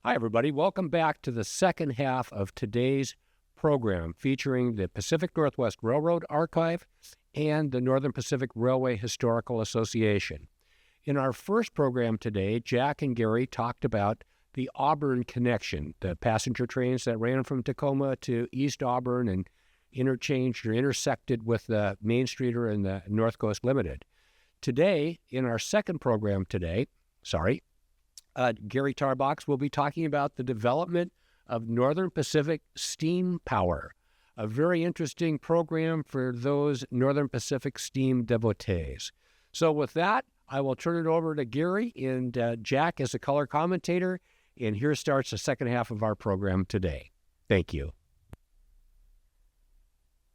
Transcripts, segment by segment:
Hi, everybody. Welcome back to the second half of today's program featuring the Pacific Northwest Railroad Archive and the Northern Pacific Railway Historical Association. In our first program today, Jack and Gary talked about the Auburn connection, the passenger trains that ran from Tacoma to East Auburn and interchanged or intersected with the Main Streeter and the North Coast Limited. Today, in our second program today, Gary Tarbox will be talking about the development of Northern Pacific Steam Power, a very interesting program for those Northern Pacific steam devotees. So with that, I will turn it over to Gary and Jack as a color commentator, and here starts the second half of our program today. Thank you.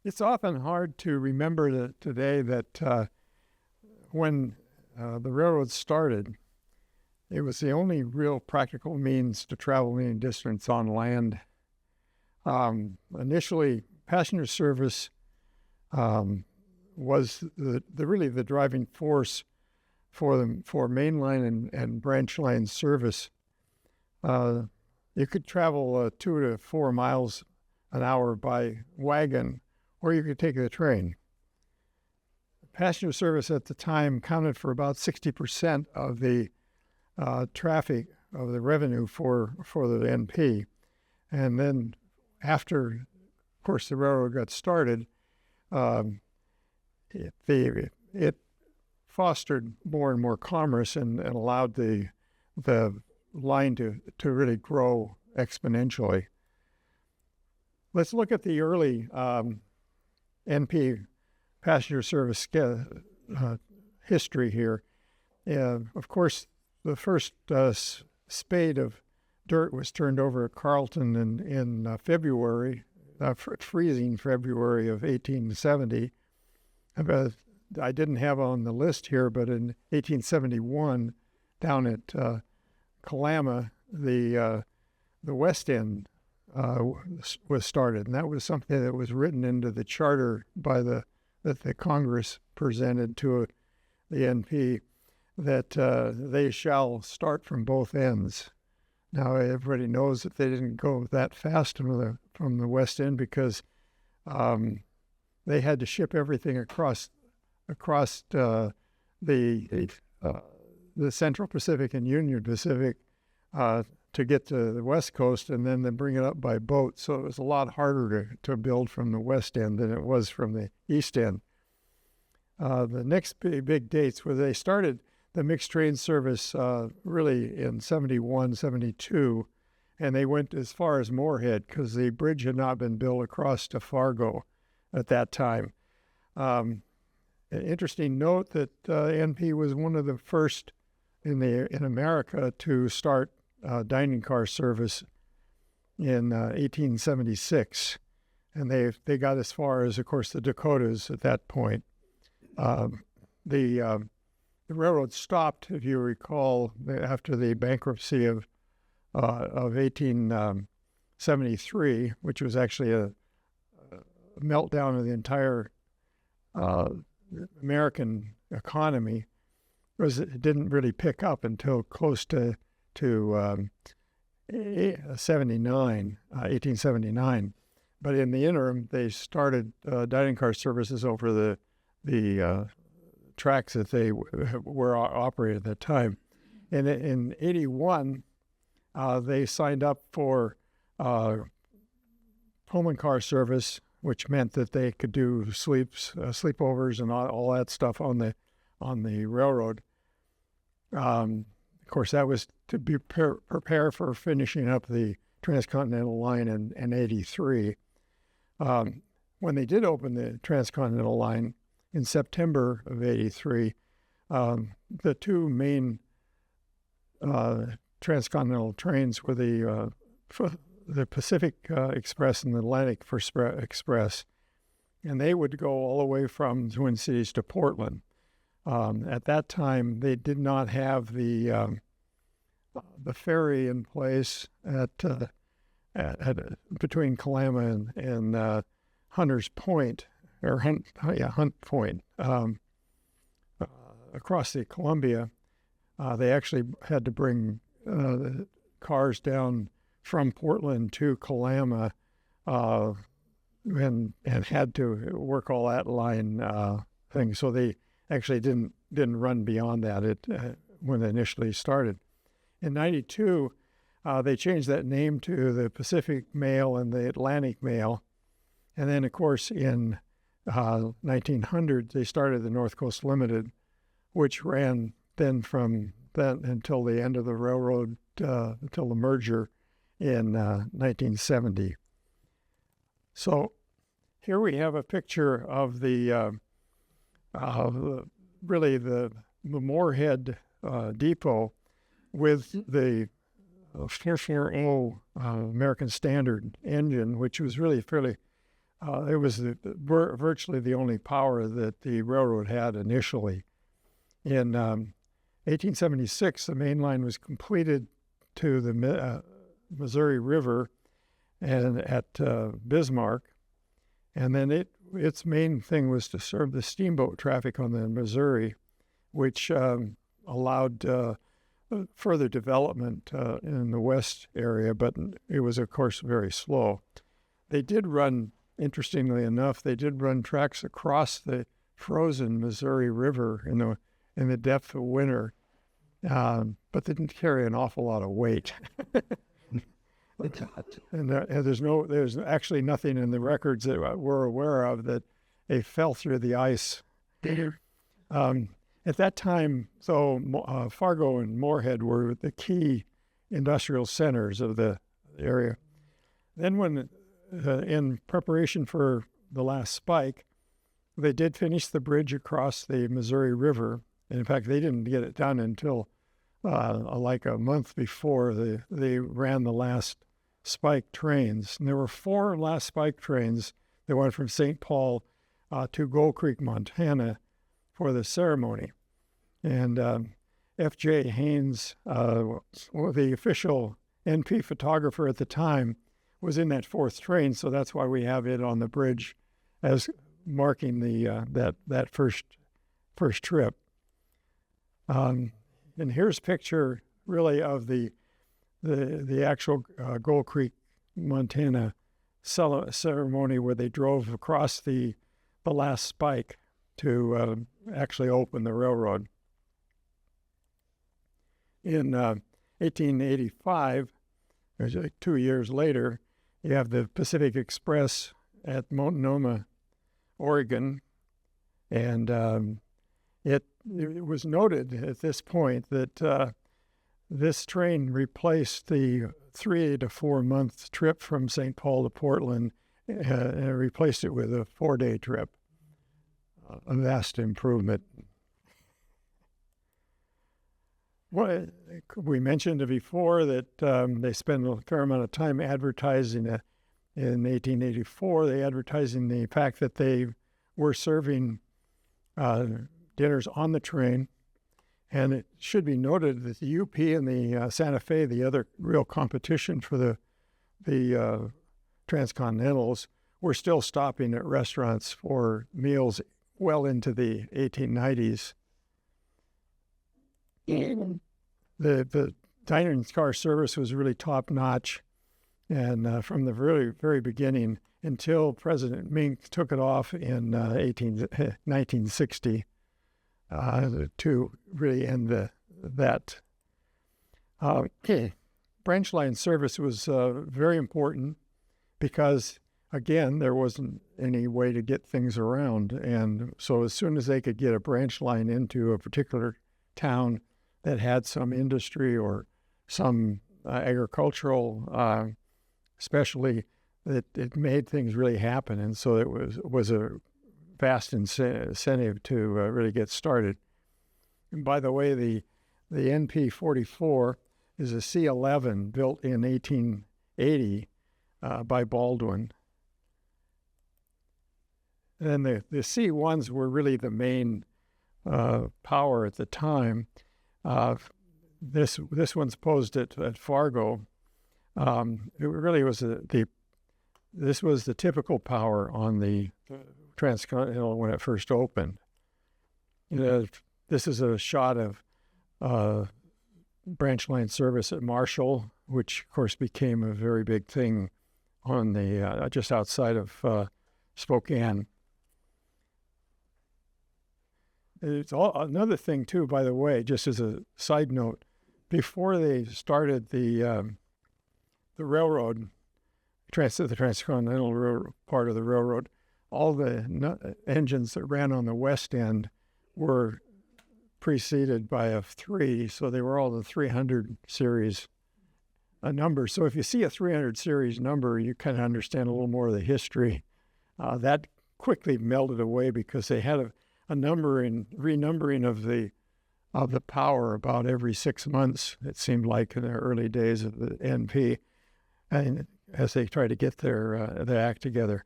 It's often hard to remember today that when the railroad started, it was the only real practical means to travel any distance on land. Initially, passenger service was really the driving force for mainline and branch line service. You could travel 2 to 4 miles an hour by wagon, or you could take the train. Passenger service at the time counted for about 60% of the traffic of the revenue for the NP. And then after, of course, the railroad got started, it fostered more and more commerce and allowed the line to really grow exponentially. Let's look at the early NP passenger service history here. Of course, the first spade of dirt was turned over at Carleton in February, freezing February of 1870. I didn't have on the list here, but in 1871, down at Kalama, the West End was started, and that was something that was written into the charter that the Congress presented to the NP, that they shall start from both ends. Now, everybody knows that they didn't go that fast from the West End because they had to ship everything across the Central Pacific and Union Pacific to get to the West Coast, and then they bring it up by boat. So it was a lot harder to build from the West End than it was from the East End. The next big dates where they started the mixed train service really in 71, 72, and they went as far as Moorhead because the bridge had not been built across to Fargo at that time. An interesting note that NP was one of the first in America to start dining car service in 1876, and they got as far as, of course, the Dakotas at that point. The railroad stopped, if you recall, after the bankruptcy of 1873, which was actually a meltdown of the entire American economy. It didn't really pick up until close to 1879. But in the interim, they started dining car services over the tracks that they were operated at that time. And in 81, they signed up for Pullman car service, which meant that they could do sleepovers and all that stuff on the railroad. Of course, that was to be prepare for finishing up the Transcontinental Line in 83. When they did open the Transcontinental Line in September of 83, the two main transcontinental trains were the Pacific Express and the Atlantic Express, and they would go all the way from Twin Cities to Portland. At that time, they did not have the ferry in place at between Kalama and Hunters Point, or Hunt Point, across the Columbia. They actually had to bring cars down from Portland to Kalama, and had to work all that line thing. So they actually didn't run beyond that when they initially started. In '92, they changed that name to the Pacific Mail and the Atlantic Mail. And then, of course, in 1900, they started the North Coast Limited, which ran then from then until the end of the railroad, until the merger in 1970. So here we have a picture of really the Moorhead Depot with the 440 American Standard engine, which was really fairly, it was virtually the only power that the railroad had initially. In 1876, the main line was completed to the Missouri River and at Bismarck, and then its main thing was to serve the steamboat traffic on the Missouri, which allowed further development in the west area, but it was, of course, very slow. They did run, interestingly enough, tracks across the frozen Missouri River in the depth of winter, but they didn't carry an awful lot of weight. And there's actually nothing in the records that we're aware of that they fell through the ice. At that time, so Fargo and Moorhead were the key industrial centers of the area. Then when, in preparation for the last spike, they did finish the bridge across the Missouri River. And in fact, they didn't get it done until like a month before they ran the last spike trains. And there were 4 last spike trains that went from St. Paul to Gold Creek, Montana for the ceremony. And F.J. Haynes, the official NP photographer at the time, was in that 4th train, so that's why we have it on the bridge as marking the that first trip. And here's a picture really of the actual Gold Creek, Montana ceremony where they drove across the last spike to actually open the railroad. In 1885, like 2 years later, you have the Pacific Express at Multnomah, Oregon, and it was noted at this point that this train replaced the 3 to 4 month trip from St. Paul to Portland, and replaced it with a 4-day trip. A vast improvement. Well, we mentioned before that they spent a fair amount of time advertising. In 1884, they advertising the fact that they were serving dinners on the train. And it should be noted that the UP and the Santa Fe, the other real competition for the transcontinentals, were still stopping at restaurants for meals well into the 1890s. The dining car service was really top-notch, and from the very, very beginning until President Mink took it off in 1960 to really end that. Branch line service was very important because, again, there wasn't any way to get things around. And so as soon as they could get a branch line into a particular town that had some industry or some agricultural specialty, it made things really happen. And so it was a vast incentive to really get started. And by the way, the NP-44 is a C-11 built in 1880 by Baldwin. And the C-1s were really the main power at the time. This one's posed at Fargo. It really was this was the typical power on the transcontinental when it first opened. This is a shot of branch line service at Marshall, which of course became a very big thing on the just outside of Spokane. It's another thing too, by the way, just as a side note, before they started the railroad, the transcontinental railroad, part of the railroad, all the engines that ran on the west end were preceded by a 3, so they were all the 300 series number. So if you see a 300 series number, you kind of understand a little more of the history. That quickly melted away because they had a renumbering of the power about every 6 months, it seemed like, in the early days of the NP, and as they tried to get their act together.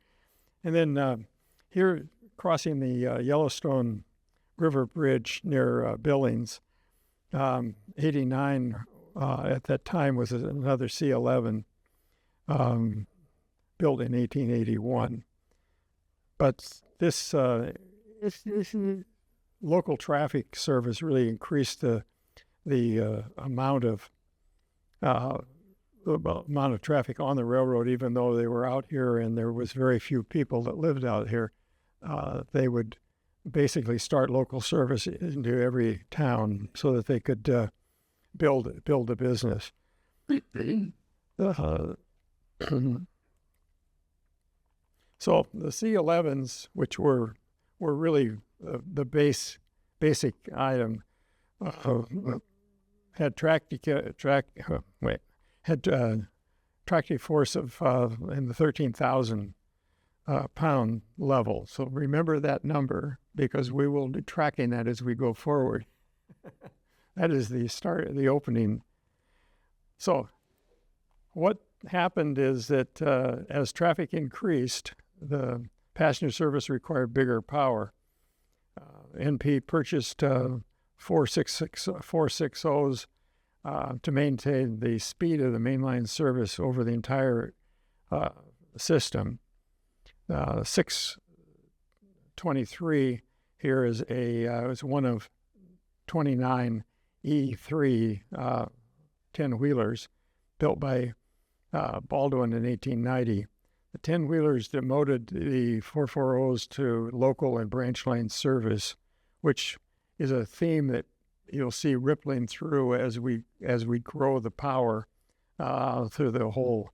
And then here, crossing the Yellowstone River Bridge near Billings, 89 at that time was another C-11 built in 1881. But this local traffic service really increased the amount of traffic on the railroad. Even though they were out here and there was very few people that lived out here, they would basically start local service into every town so that they could build a business. So the C-11s, which were really the basic item, had tractive force of in the 13,000 pound level. So remember that number, because we will be tracking that as we go forward. That is the opening. So what happened is that as traffic increased, the passenger service required bigger power. NP purchased 460s to maintain the speed of the mainline service over the entire system. 623 here is is one of 29 E3 10-wheelers built by Baldwin in 1890. The 10-wheelers demoted the 440s to local and branch line service, which is a theme that you'll see rippling through as we grow the power through the whole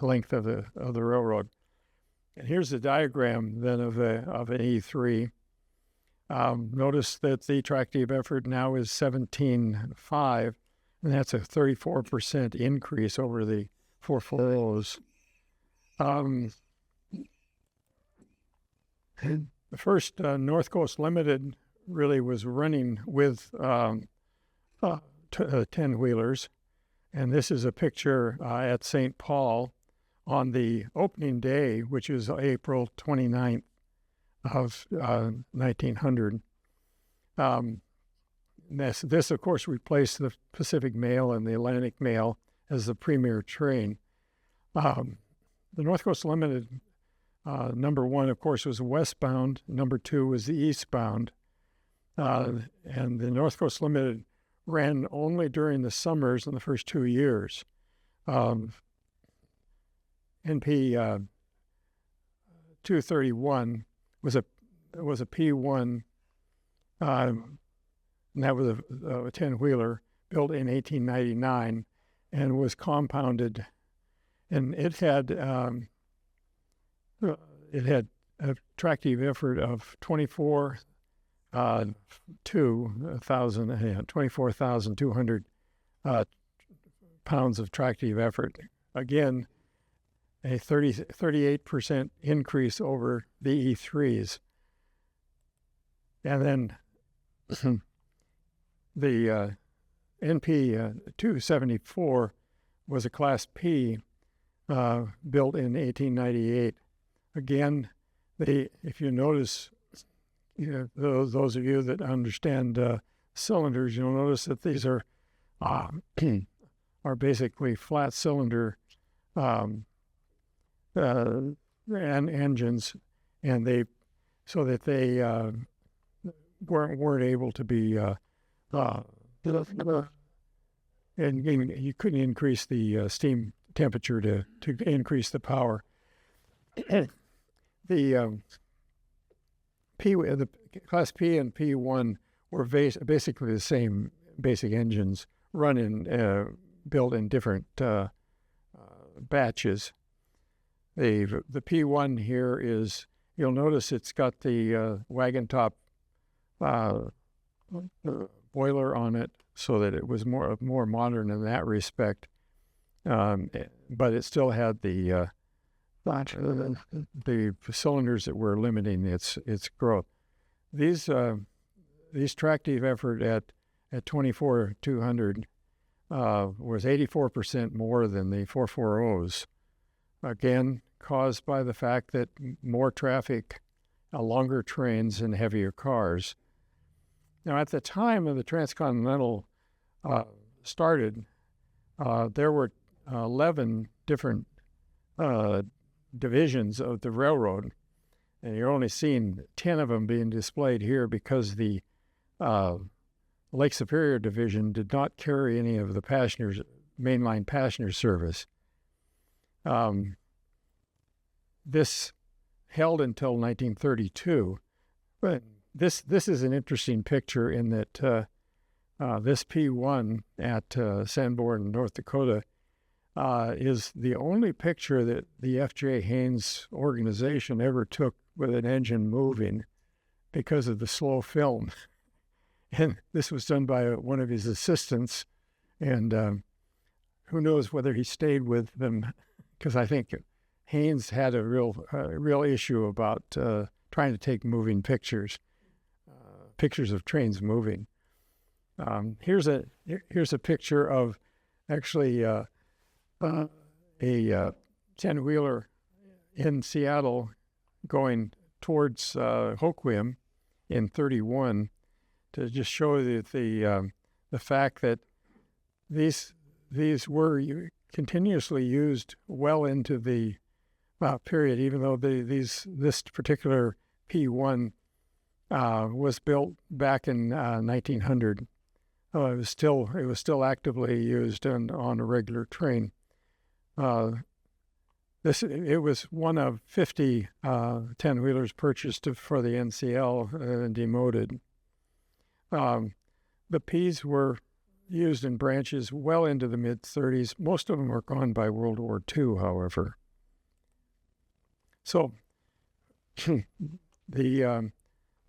length of the railroad. And here's the diagram then of an E3. Notice that the tractive effort now is 17.5, and that's a 34% increase over the 440s. The first North Coast Limited really was running with 10-wheelers, and this is a picture at St. Paul on the opening day, which is April 29th of 1900. This, of course, replaced the Pacific Mail and the Atlantic Mail as the premier train. The North Coast Limited, number 1, of course, was westbound. Number 2 was the eastbound. And the North Coast Limited ran only during the summers in the first 2 years. NP 231 was a P1, and that was a 10-wheeler built in 1899 and was compounded, and it had a tractive effort of 24,200 pounds of tractive effort. Again, a 38% increase over the E3s. And then the NP 274 was a Class P built in 1898. Again, if you notice, those of you that understand cylinders, you'll notice that these are basically flat cylinder and engines, and they weren't able to be and you couldn't increase the steam temperature to increase the power. The the Class P and P1 were basically the same basic engines, built in different batches. The P1 here is, you'll notice it's got the wagon top boiler on it, so that it was more modern in that respect. But it still had the cylinders that were limiting its growth. These tractive effort at 24,200 was 84% more than the 440s. Again, caused by the fact that more traffic, longer trains, and heavier cars. Now, at the time of the Transcontinental started, there were 11 different divisions of the railroad, and you're only seeing 10 of them being displayed here because the Lake Superior Division did not carry any of the mainline passenger service. This held until 1932, but this is an interesting picture in that this P1 at Sanborn, North Dakota, is the only picture that the F.J. Haynes organization ever took with an engine moving because of the slow film. And this was done by one of his assistants, and who knows whether he stayed with them, because I think Haynes had a real issue about trying to take moving pictures of trains moving. Here's a picture of actually a 10-wheeler in Seattle going towards Hoquiam in 31, to just show the fact that these were continuously used well into the period, even though this particular P1 was built back in 1900. It was still actively used on a regular train. It was one of 50 10-wheelers purchased for the NCL and demoted. The Ps were used in branches well into the mid-30s. Most of them were gone by World War II, however. So the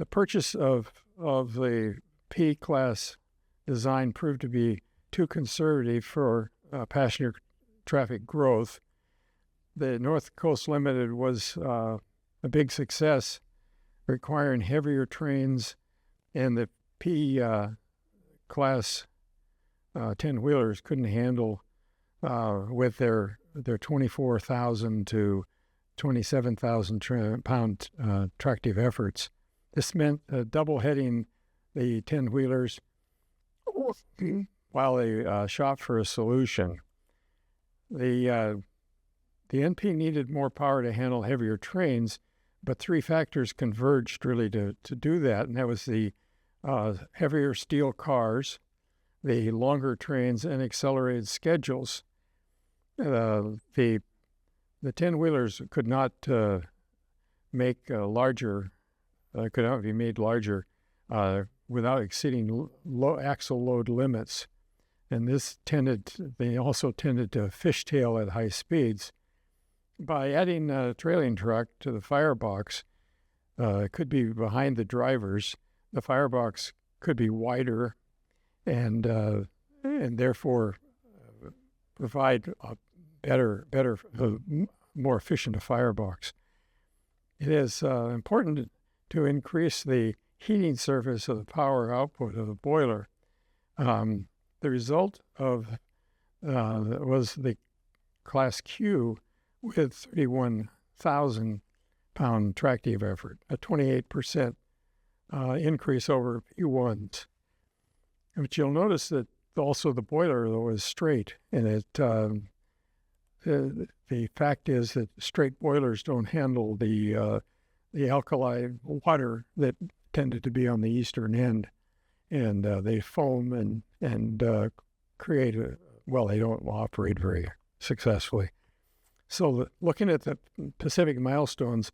purchase of the P-class design proved to be too conservative for passenger traffic growth. The North Coast Limited was a big success, requiring heavier trains, and the P-class 10-wheelers couldn't handle with their 24,000 to 27,000 pound tractive efforts. This meant double-heading the 10-wheelers while they shopped for a solution. The NP needed more power to handle heavier trains, but three factors converged really to do that, and that was the heavier steel cars, the longer trains, and accelerated schedules. The 10-wheelers could not make larger, could not be made larger without exceeding low axle load limits, and they also tended to fishtail at high speeds. By adding a trailing truck to the firebox, it could be behind the drivers. The firebox could be wider, and therefore provide a better, more efficient firebox. It is important to increase the heating surface of the power output of the boiler. The result of was the Class Q with 31,000 pound tractive effort, a 28% increase over P1s. But you'll notice that also the boiler, though, is straight, and the fact is that straight boilers don't handle the alkali water that tended to be on the eastern end. and they foam and create they don't operate very successfully. So looking at the Pacific milestones,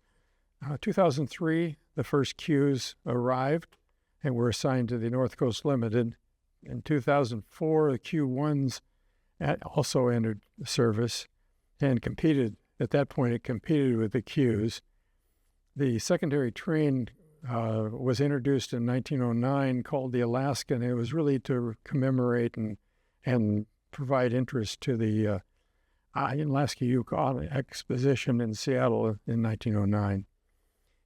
2003, the first Qs arrived and were assigned to the North Coast Limited. In 2004, the Q1s also entered service and competed. At that point, it competed with the Qs. The secondary train was introduced in 1909 called the Alaska, and it was really to commemorate and provide interest to the Alaska Yukon Exposition in Seattle in 1909.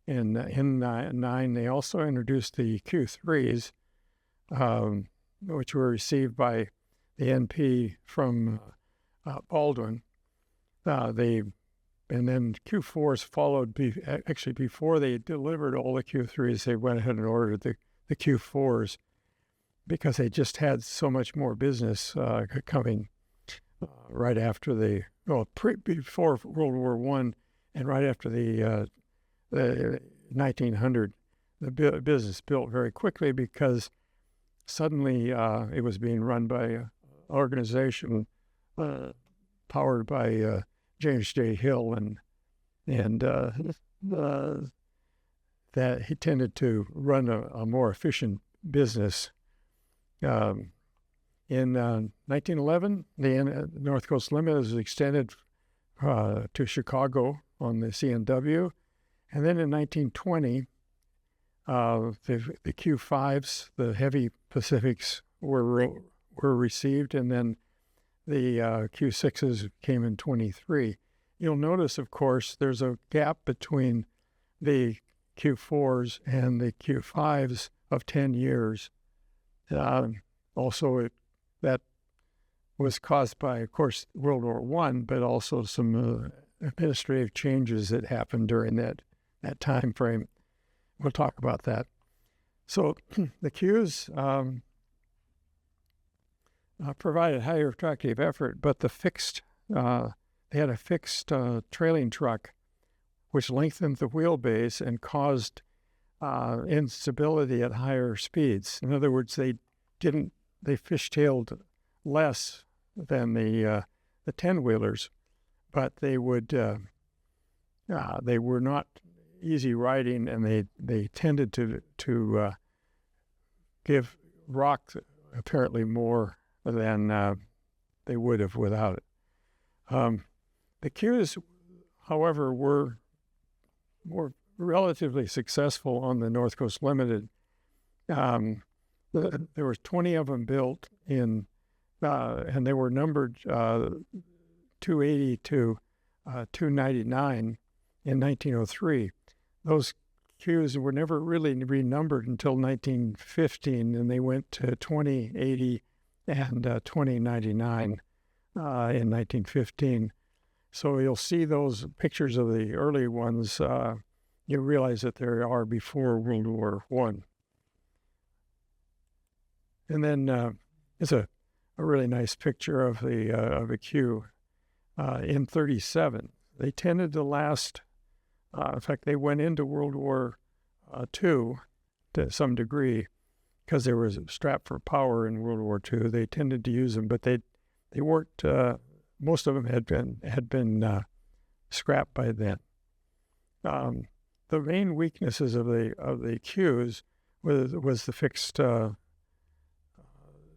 And in 9, they also introduced the Q3s, which were received by the NP from Baldwin. And then Q4s followed. Before they delivered all the Q3s, they went ahead and ordered the Q4s because they just had so much more business coming right after before World War I and right after the 1900. The business built very quickly because suddenly it was being run by an organization powered by James J. Hill, and that he tended to run a more efficient business. In 1911, the North Coast Limited was extended to Chicago on the CNW, and then in 1920, the Q5s, the heavy Pacifics, were received, and then the Q6s came in 23. You'll notice, of course, there's a gap between the Q4s and the Q5s of 10 years. That was caused by, of course, World War I, but also some administrative changes that happened during that time frame. We'll talk about that. So the Qs provided higher tractive effort, but they had a fixed trailing truck, which lengthened the wheelbase and caused instability at higher speeds. In other words, they fishtailed less than the 10-wheelers, but they were not easy riding, and they tended to give rock apparently more than they would have without it. The Qs, however, were relatively successful on the North Coast Limited. There were 20 of them built and they were numbered 280 to 299 in 1903. Those Qs were never really renumbered until 1915, and they went to 2080 and 2099 in 1915. So you'll see those pictures of the early ones. You realize that they are before World War I. And then it's a really nice picture of a Q in 37. They tended to last. In fact, they went into World War II to some degree because there was a strap for power in World War II. They tended to use them, but they weren't. Most of them had been scrapped by then. The main weaknesses of the Qs was the fixed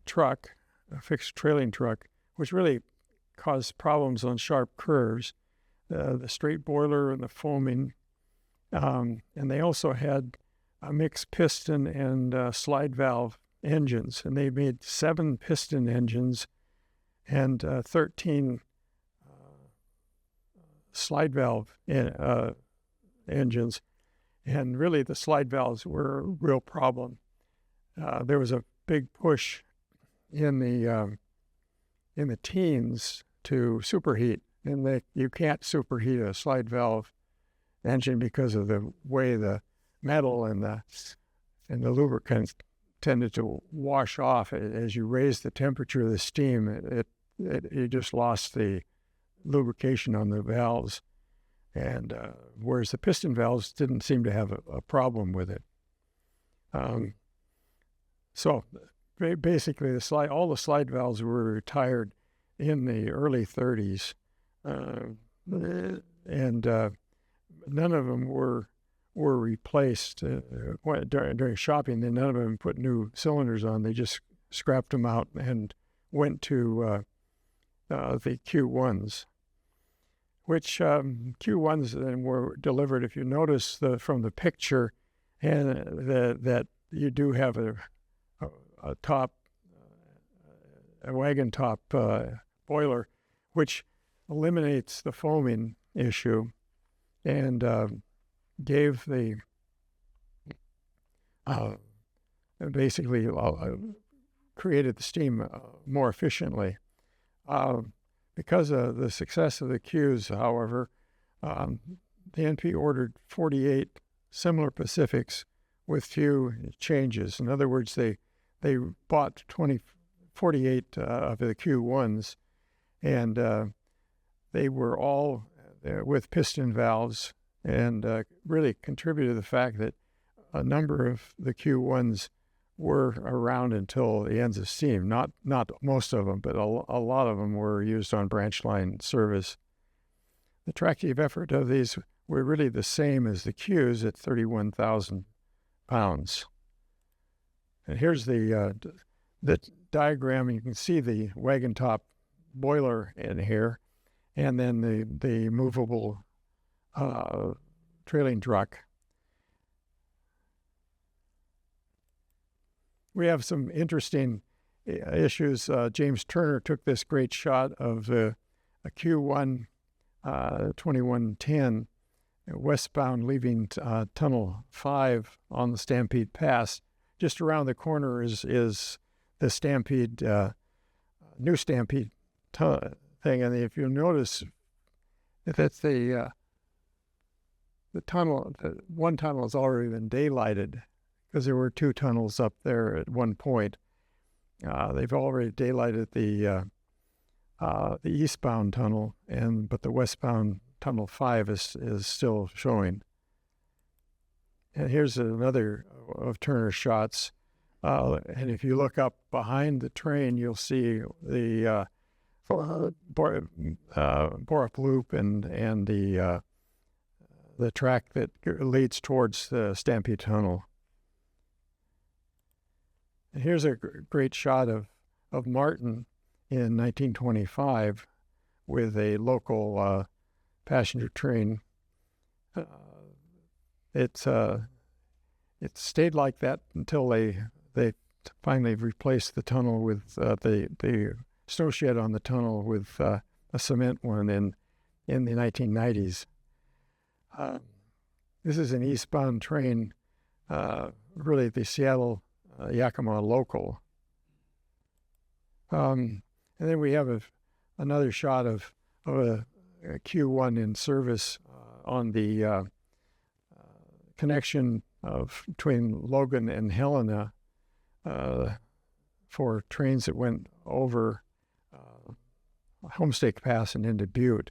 truck, a fixed trailing truck, which really caused problems on sharp curves. The straight boiler and the foaming, and they also had a mixed piston and slide valve engines, and they made 7 piston engines and 13 slide valve engines, and really the slide valves were a real problem. There was a big push in the teens to superheat, and you can't superheat a slide valve engine because of the way the metal and the lubricant tended to wash off as you raise the temperature of the steam. You just lost the lubrication on the valves, and whereas the piston valves didn't seem to have a problem with it. So basically, all the slide valves were retired in the early 30s, and none of them were replaced during shopping. Then none of them put new cylinders on. They just scrapped them out and went to the Q1s, which Q1s then were delivered. If you notice from the picture, and that you do have a wagon top boiler, which eliminates the foaming issue and gave the basically created the steam more efficiently. Because of the success of the Qs, however, the NP ordered 48 similar Pacifics with few changes. In other words, they bought 48 of the Q1s, and they were all with piston valves, and really contributed to the fact that a number of the Q1s were around until the ends of steam. Not most of them, but a lot of them were used on branch line service. The tractive effort of these were really the same as the Qs at 31,000 pounds. And here's the diagram. You can see the wagon top boiler in here, and then the movable trailing truck. We have some interesting issues. James Turner took this great shot of a Q1 2110 westbound, leaving Tunnel 5 on the Stampede Pass. Just around the corner is the Stampede, new Stampede thing. And if you'll notice, that's the tunnel. One tunnel has already been daylighted, because there were two tunnels up there at one point. They've already daylighted the eastbound tunnel, but the westbound Tunnel 5 is still showing. And here's another of Turner's shots. And if you look up behind the train, you'll see the Borup Loop and the track that leads towards the Stampede Tunnel. And here's a great shot of Martin in 1925 with a local passenger train. It stayed like that until they finally replaced the tunnel with the snow shed on the tunnel with a cement one in the 1990s. This is an eastbound train, really the Seattle Yakima local. And then we have another shot of a Q1 in service on the connection between Logan and Helena for trains that went over Homestake Pass and into Butte.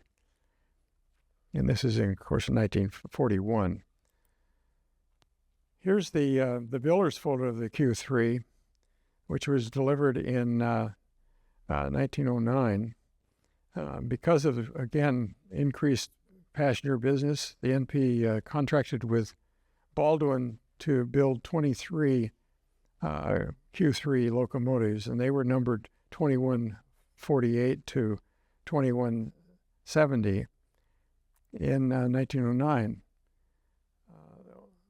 And this is, of course, in 1941. Here's the builder's photo of the Q3, which was delivered in 1909. Because of, again, increased passenger business, the NP contracted with Baldwin to build 23 Q3 locomotives, and they were numbered 2148 to 2170 in 1909.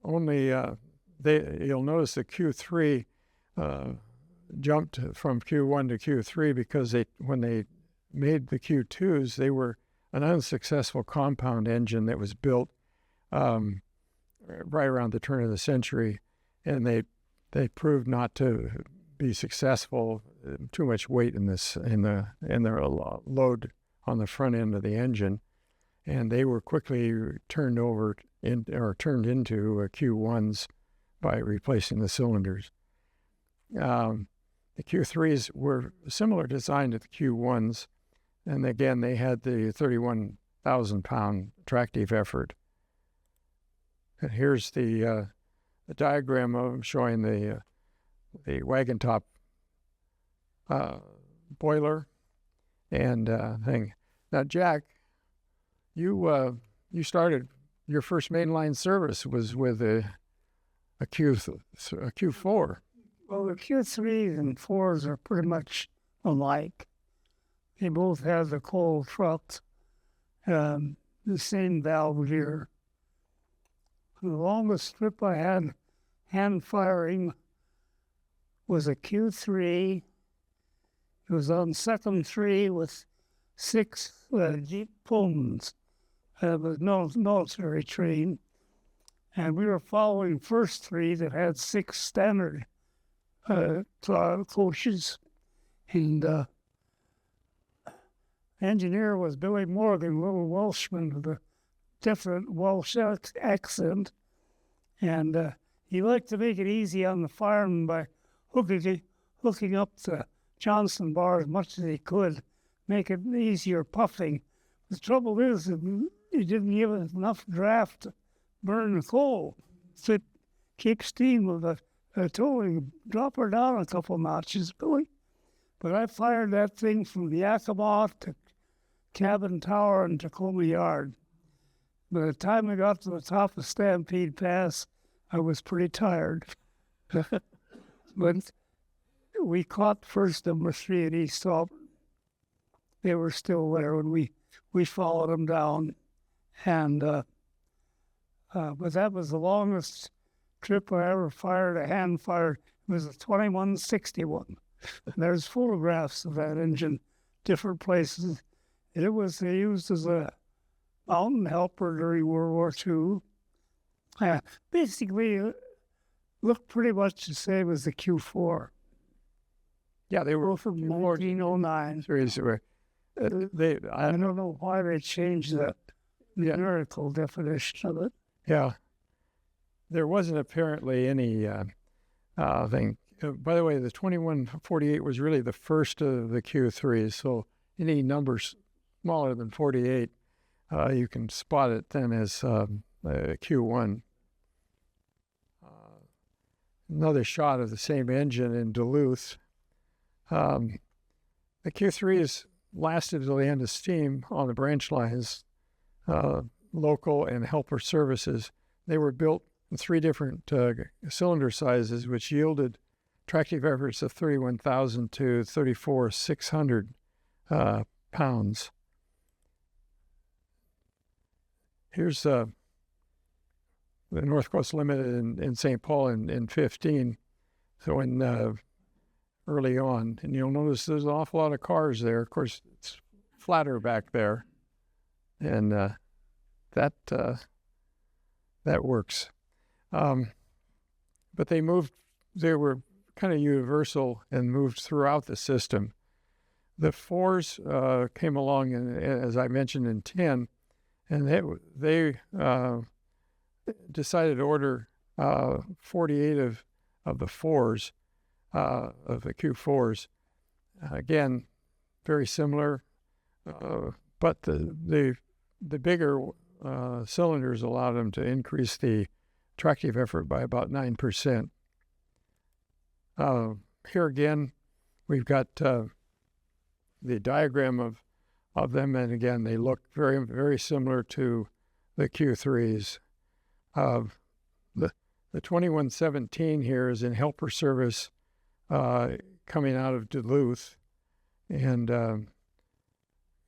You'll notice the Q3 jumped from Q1 to Q3 because when they made the Q2s, they were an unsuccessful compound engine that was built right around the turn of the century, and they proved not to be successful. Too much weight in their load on the front end of the engine, and they were quickly turned into Q1s by replacing the cylinders. The Q3s were similar design to the Q1s, and again they had the 31,000-pound tractive effort. And here's the diagram of them showing the the wagon top boiler and thing. Now, Jack, you started your first mainline service was with a Q4. Well, the Q3s and 4s are pretty much alike. They both have the coal trucks, the same valve gear. The longest trip I had hand firing was a Q3. It was on second three with 6 Jeep Pullmans. It was military train. And we were following first 3 that had 6 standard coaches. And engineer was Billy Morgan, a little Welshman with a different Welsh accent. And he liked to make it easy on the fireman by hooking up the Johnson bar as much as he could, make it easier puffing. The trouble is that he didn't give it enough draft to burn the coal. So keep steam with a towing, drop her down a couple notches, Billy. But I fired that thing from the Yakima to Cabin Tower and Tacoma Yard. By the time I got to the top of Stampede Pass, I was pretty tired. But we caught first number 3 at East Auburn. They were still there when we followed them down. And but that was the longest trip I ever fired, a hand fired. It was a 2161. There's photographs of that engine, different places. It was used as a mountain helper during World War II. Basically, it looked pretty much the same as the Q4. Yeah, they were Both from 1909. I don't know why they changed the numerical definition of it. Yeah. There wasn't apparently any thing. By the way, the 2148 was really the first of the Q3s, so any numbers smaller than 48, you can spot it then as Q1. Another shot of the same engine in Duluth. The Q3s lasted till the end of steam on the branch lines, local and helper services. They were built in 3 different cylinder sizes, which yielded tractive efforts of 31,000 to 34,600 pounds. Here's the North Coast Limited in St. Paul in 15. So in early on, and you'll notice there's an awful lot of cars there. Of course, it's flatter back there, and that works. But they were kind of universal and moved throughout the system. The 4s came along, as I mentioned, in 10, and they decided to order 48 of the 4s, of the Q4s. Again, very similar, but the bigger cylinders allowed them to increase the tractive effort by about 9%. Here again, we've got the diagram of them, and again, they look very, very similar to the Q3s. The 2117 here is in helper service coming out of Duluth, and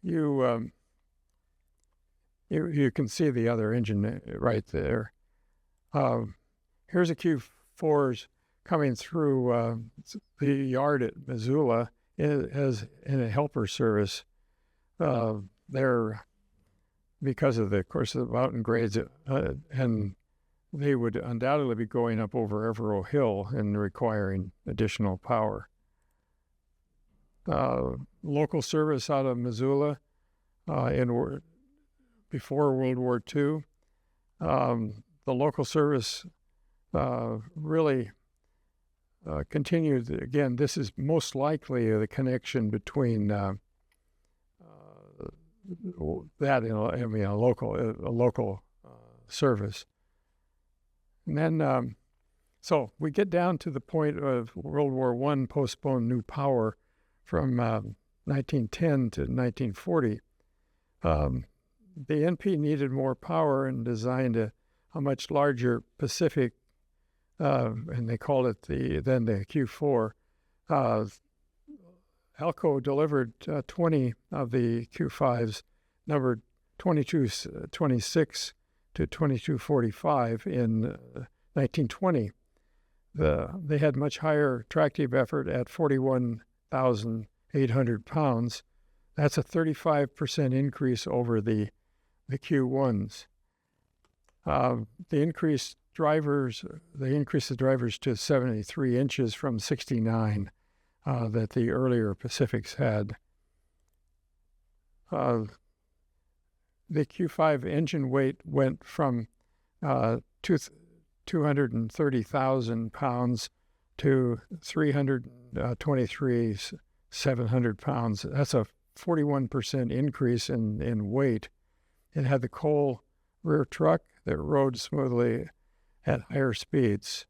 you can see the other engine right there. Here's a Q4s coming through the yard at Missoula as in a helper service. They're because of the mountain grades, and they would undoubtedly be going up over Evero Hill and requiring additional power. Local service out of Missoula before World War II. The local service really continued. Again, this is most likely the connection between that and a local service. And then So we get down to the point of World War I postponed new power from 1910 to 1940. The NP needed more power and designed a much larger Pacific, and they called it the Q4. Alco delivered 20 of the Q5s, numbered 2226 to 2245 in 1920. They had much higher tractive effort at 41,800 pounds. That's a 35% increase over the Q1s. They increased the drivers to 73 inches from 69 that the earlier Pacifics had. The Q5 engine weight went from 230,000 pounds to 323,700 pounds. That's a 41% increase in weight. It had the coal rear truck that rode smoothly at higher speeds.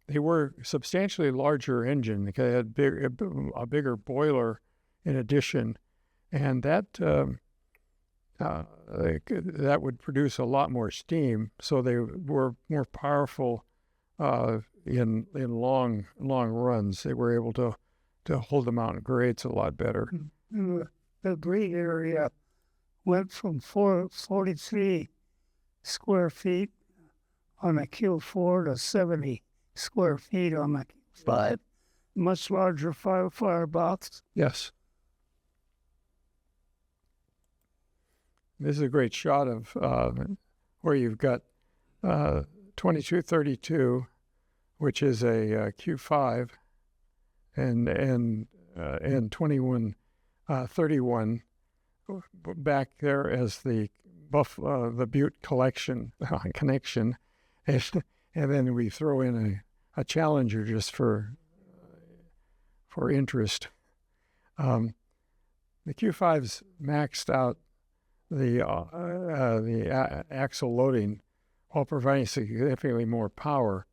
They were substantially larger engine. They had a bigger boiler in addition, and that would produce a lot more steam. So they were more powerful in long runs. They were able to hold the mountain grades a lot better. The grade area went from 43 square feet on a Q4 to 70 square feet on a Q5. Much larger firebox. Yes. This is a great shot of where you've got 2232, which is a Q5, and 2131 back there as the Butte connection, and then we throw in a Challenger just for interest. The Q5s maxed out the axle loading while providing significantly more power.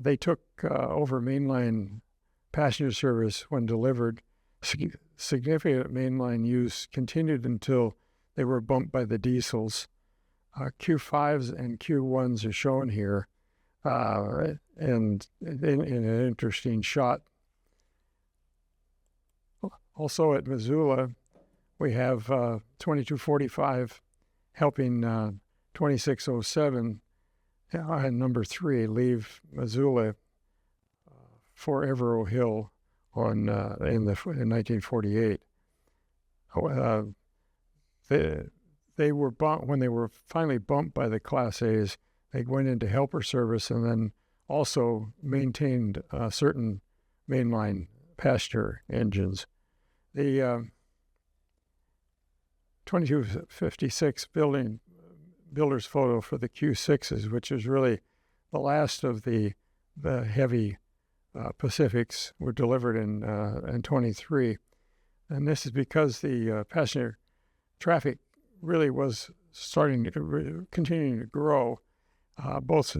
They took over mainline passenger service when delivered. Significant mainline use continued until they were bumped by the diesels. Q5s and Q1s are shown here, and in an interesting shot. Also at Missoula, we have 2245 helping 2607 and number 3 leave Missoula for Evero Hill in 1948. They were bumped when they were finally bumped by the Class A's. They went into helper service and then also maintained certain mainline passenger engines. The 2256 builder's photo for the Q6s, which is really the last of the heavy Pacifics, were delivered in 23, and this is because the passenger traffic really was continuing to grow, both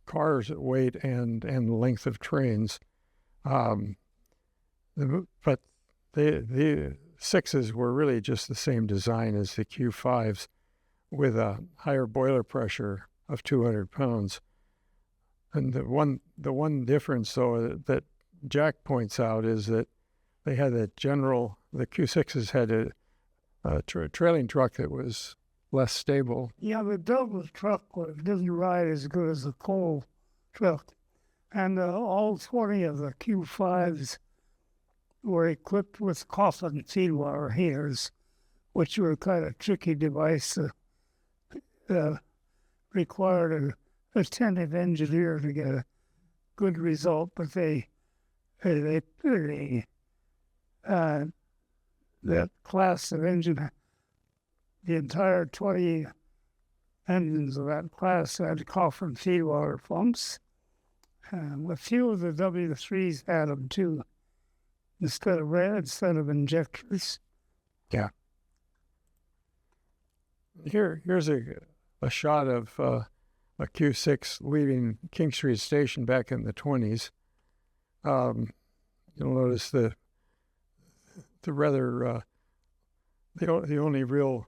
cars weight and length of trains. But the 6s were really just the same design as the Q5s, with a higher boiler pressure of 200 pounds. And the one difference, though, that Jack points out is that they had the Q6s had a trailing truck that was less stable. Yeah, the Douglas truck didn't ride as good as the coal truck. And all 20 of the Q5s were equipped with coffin feed water heaters, which were a kind of tricky device that required an attentive engineer to get a good result. But that class of engine, the entire 20 engines of that class had coffin feed water pumps. A few of the W3s had them too, instead of injectors. Yeah. Here's a shot of a Q6 leaving King Street Station back in the 20s. You'll notice the rather the only real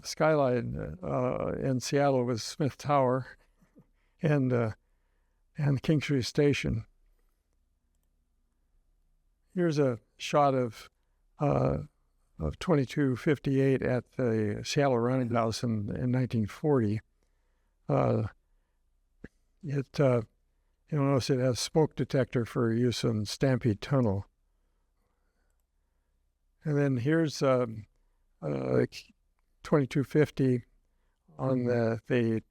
skyline in Seattle was Smith Tower and King Street Station. Here's a shot of 2258 at the Seattle Roundhouse in 1940. You'll notice it has smoke detector for use in Stampede Tunnel. And then here's 2250 on the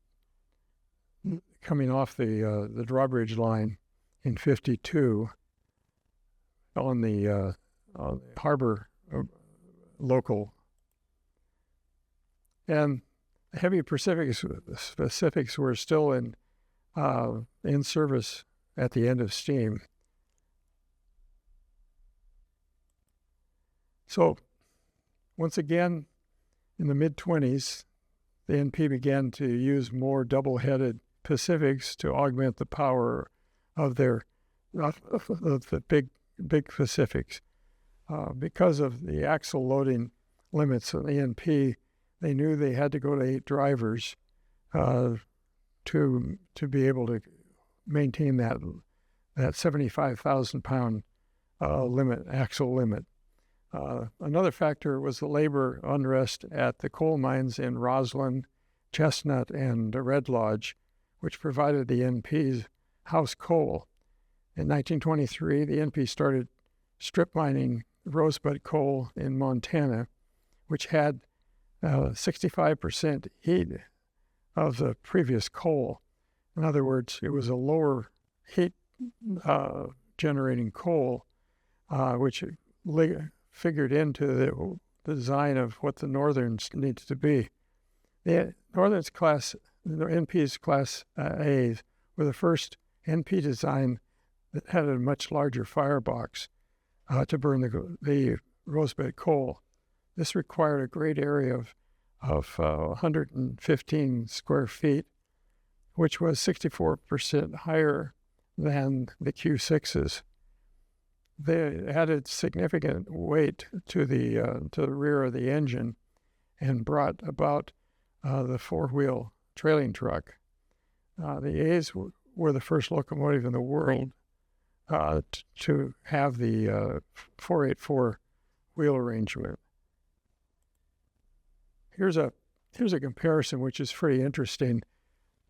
coming off the drawbridge line in 52 on the harbor local. And the heavy Pacifics were still in service at the end of steam. So once again, in the mid-20s, the NP began to use more double-headed Pacifics to augment the power of the big Pacifics. Because of the axle loading limits on the NP, they knew they had to go to 8 drivers to be able to maintain that 75,000-pound axle limit. Another factor was the labor unrest at the coal mines in Roslyn, Chestnut, and Red Lodge, which provided the NP's house coal. In 1923, the NP started strip mining rosebud coal in Montana, which had 65% heat of the previous coal. In other words, it was a lower heat generating coal, which figured into the design of what the Northerns needed to be. The Northern's the NP's Class A's were the first NP design that had a much larger firebox to burn the rosebud coal. This required a great area of 115 square feet, which was 64% higher than the Q6s. They added significant weight to the rear of the engine and brought about the four-wheel trailing truck. The A's were the first locomotive in the world to have the 484 wheel arrangement. Here's a comparison which is pretty interesting.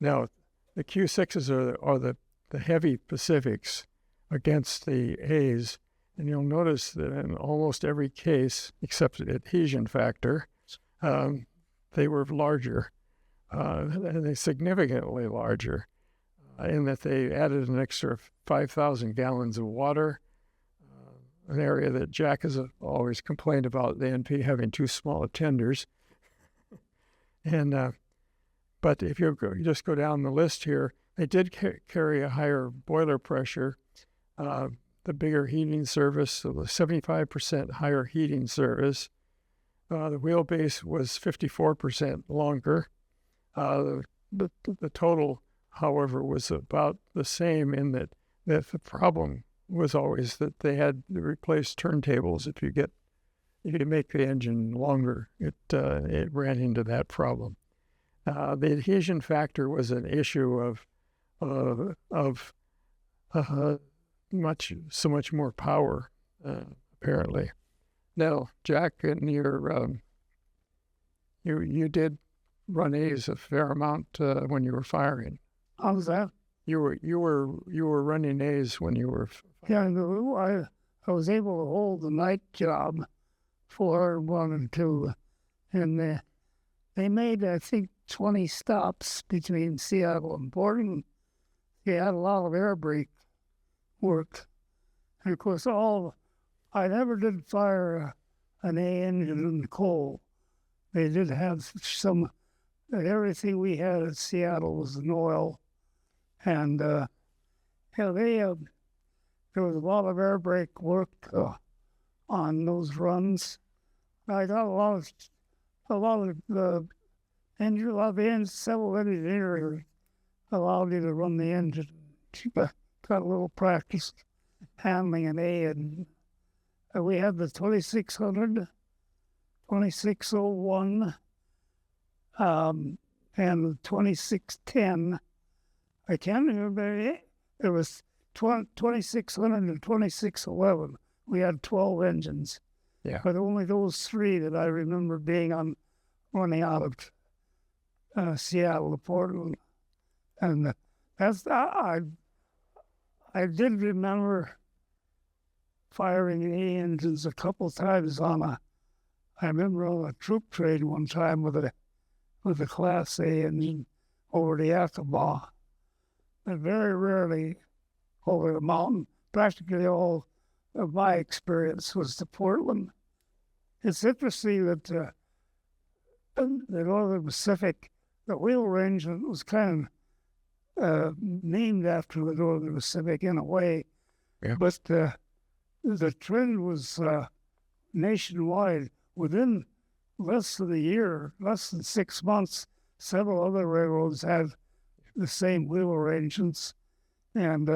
Now, the Q6s are the heavy Pacifics against the A's, and you'll notice that in almost every case, except the adhesion factor, they were larger, and they significantly larger, in that they added an extra 5,000 gallons of water, an area that Jack has always complained about the NP having too small tenders. And but if you just go down the list here, they did carry a higher boiler pressure, the bigger heating service, so the 75% higher heating service. The wheelbase was 54% longer. The total, however, was about the same in that the problem was always that they had to replace turntables. If you make the engine longer, it ran into that problem. The adhesion factor was an issue of so much more power, apparently. Now, Jack, in your you did run A's a fair amount when you were firing. How was that? You were running A's when you were. Yeah, I was able to hold the night job for 1 and 2, and they made, I think, 20 stops between Seattle and Portland. They had a lot of air brake work, and of course, I never did fire an A engine in coal. They did have everything we had at Seattle was in oil, and there was a lot of air brake work on those runs. I got a lot of the engine, several engineers allowed you to run the engine. Got a little practice handling an A, and we had the 2600, 2601, and the 2610. I can't remember it. It was 2600 and 2611. We had 12 engines. Yeah. But only those three that I remember being on running out of Seattle to Portland. And that's I did remember firing A engines a couple times I remember on a troop train one time with a Class A engine over the Yakima. And very rarely over the mountain. Practically all of my experience was to Portland. It's interesting that the Northern Pacific, the wheel arrangement was kind of named after the Northern Pacific in a way, Yeah. but the trend was nationwide. Within less than a year, less than 6 months, several other railroads had the same wheel arrangements, and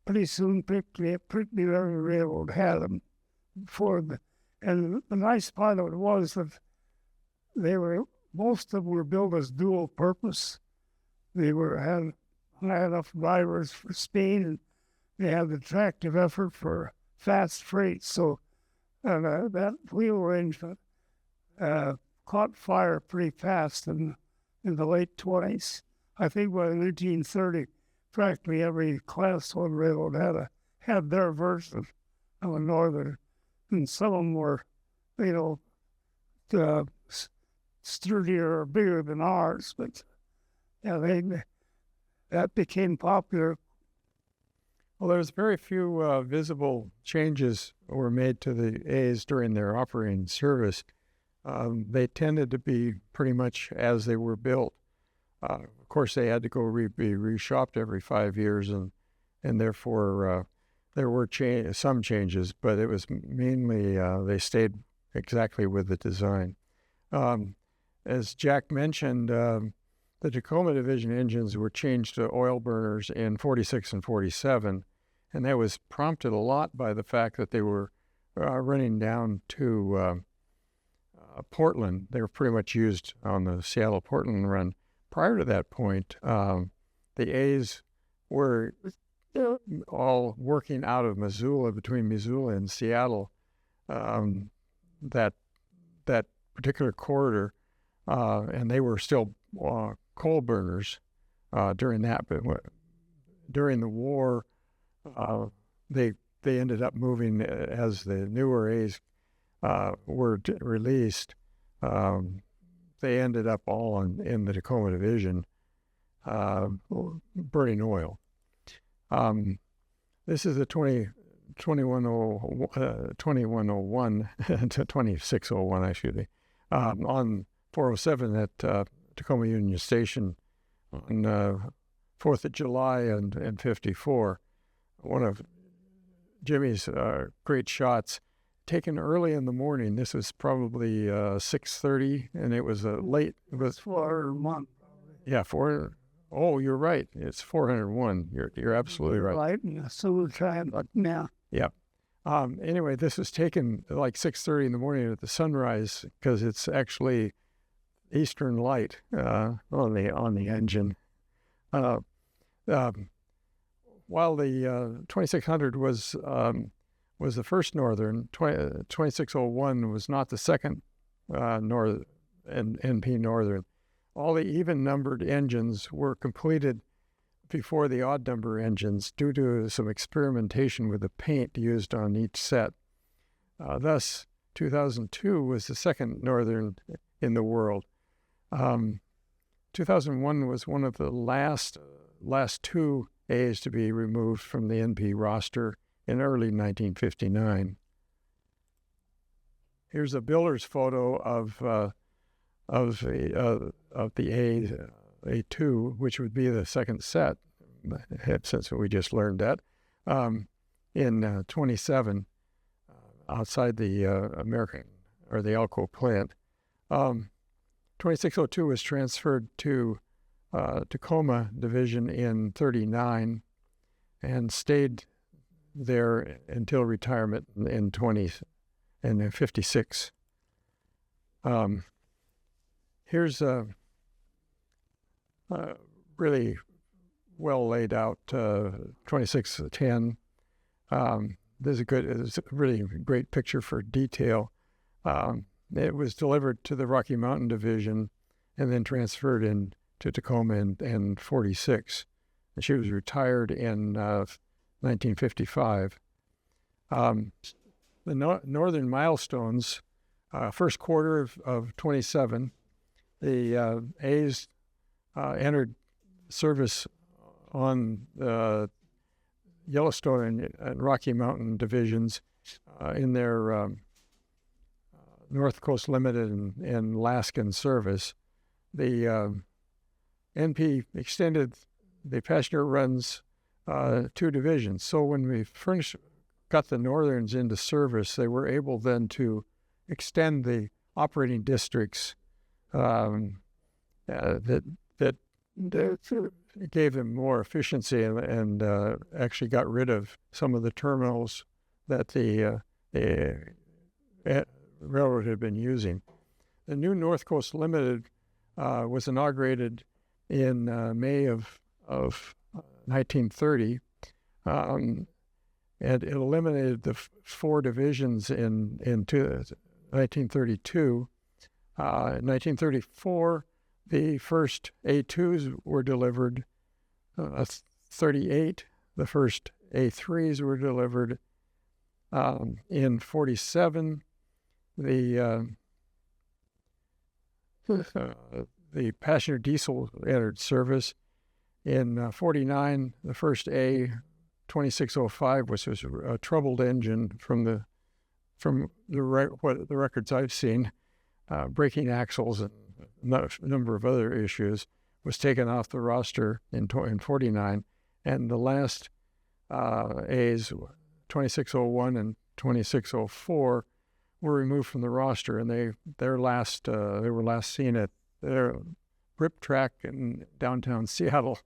pretty soon, practically every railroad had them. And the nice part of it was that most of them were built as dual purpose. They had high enough drivers for speed, and they had attractive effort for fast freight. So that wheel arrangement caught fire pretty fast in the late 20s. I think by 1930, practically every Class 1 railroad had their version of a Northern, and some of them were, sturdier or bigger than ours, but that became popular. Well, there's very few visible changes were made to the A's during their operating service. They tended to be pretty much as they were built. Of course, they had to be reshopped every 5 years, and therefore there were some changes, but it was mainly they stayed exactly with the design. As Jack mentioned, the Tacoma Division engines were changed to oil burners in 46 and 47, and that was prompted a lot by the fact that they were running down to Portland. They were pretty much used on the Seattle-Portland run. Prior to that point, the A's were all working out of Missoula, between Missoula and Seattle, that particular corridor, and they were still coal burners during that. But during the war, they ended up moving as the newer A's were released. They ended up all in the Tacoma Division, burning oil. This is the 2101 to 2601, actually, on 407 at Tacoma Union Station on 4th of July and 54. One of Jimmy's great shots, taken early in the morning. This was probably 6:30, and it was late. It was 401. Yeah, 400. Oh, you're right. It's 401. You're absolutely right. Right. So we're trying now. Yeah. Anyway, this was taken like 6:30 in the morning at the sunrise because it's actually eastern light on the engine. While the 2600 was the first Northern, 2601 was not the second NP Northern. All the even-numbered engines were completed before the odd-number engines due to some experimentation with the paint used on each set. Thus, 2002 was the second Northern in the world. 2001 was one of the last two A's to be removed from the NP roster in early 1959. Here's a builder's photo of the A2, which would be the second set, since we just learned that, in 27 outside the American or the Elko plant. 2602 was transferred to Tacoma Division in 39 and stayed there until retirement in 56. Here's a really well laid out 2610. It's a really great picture for detail. It was delivered to the Rocky Mountain Division and then transferred in to Tacoma in 46. And she was retired in 1955. The northern milestones, first quarter of 27, the A's entered service on the Yellowstone and Rocky Mountain divisions in their North Coast Limited and Alaskan service. The NP extended the passenger runs 2 divisions. So when we got the Northerns into service, they were able then to extend the operating districts that gave them more efficiency and actually got rid of some of the terminals that the railroad had been using. The new North Coast Limited was inaugurated in May of 1930, and it eliminated the 4 divisions in 1932. In 1934, the first A2s were delivered. 38, the first A3s were delivered. In 47, the passenger diesel entered service. In 49, the first A2605, which was a troubled engine from the records I've seen, braking axles and a number of other issues, was taken off the roster in 49, and the last A's 2601 and 2604 were removed from the roster, and they were last seen at their RIP track in downtown Seattle,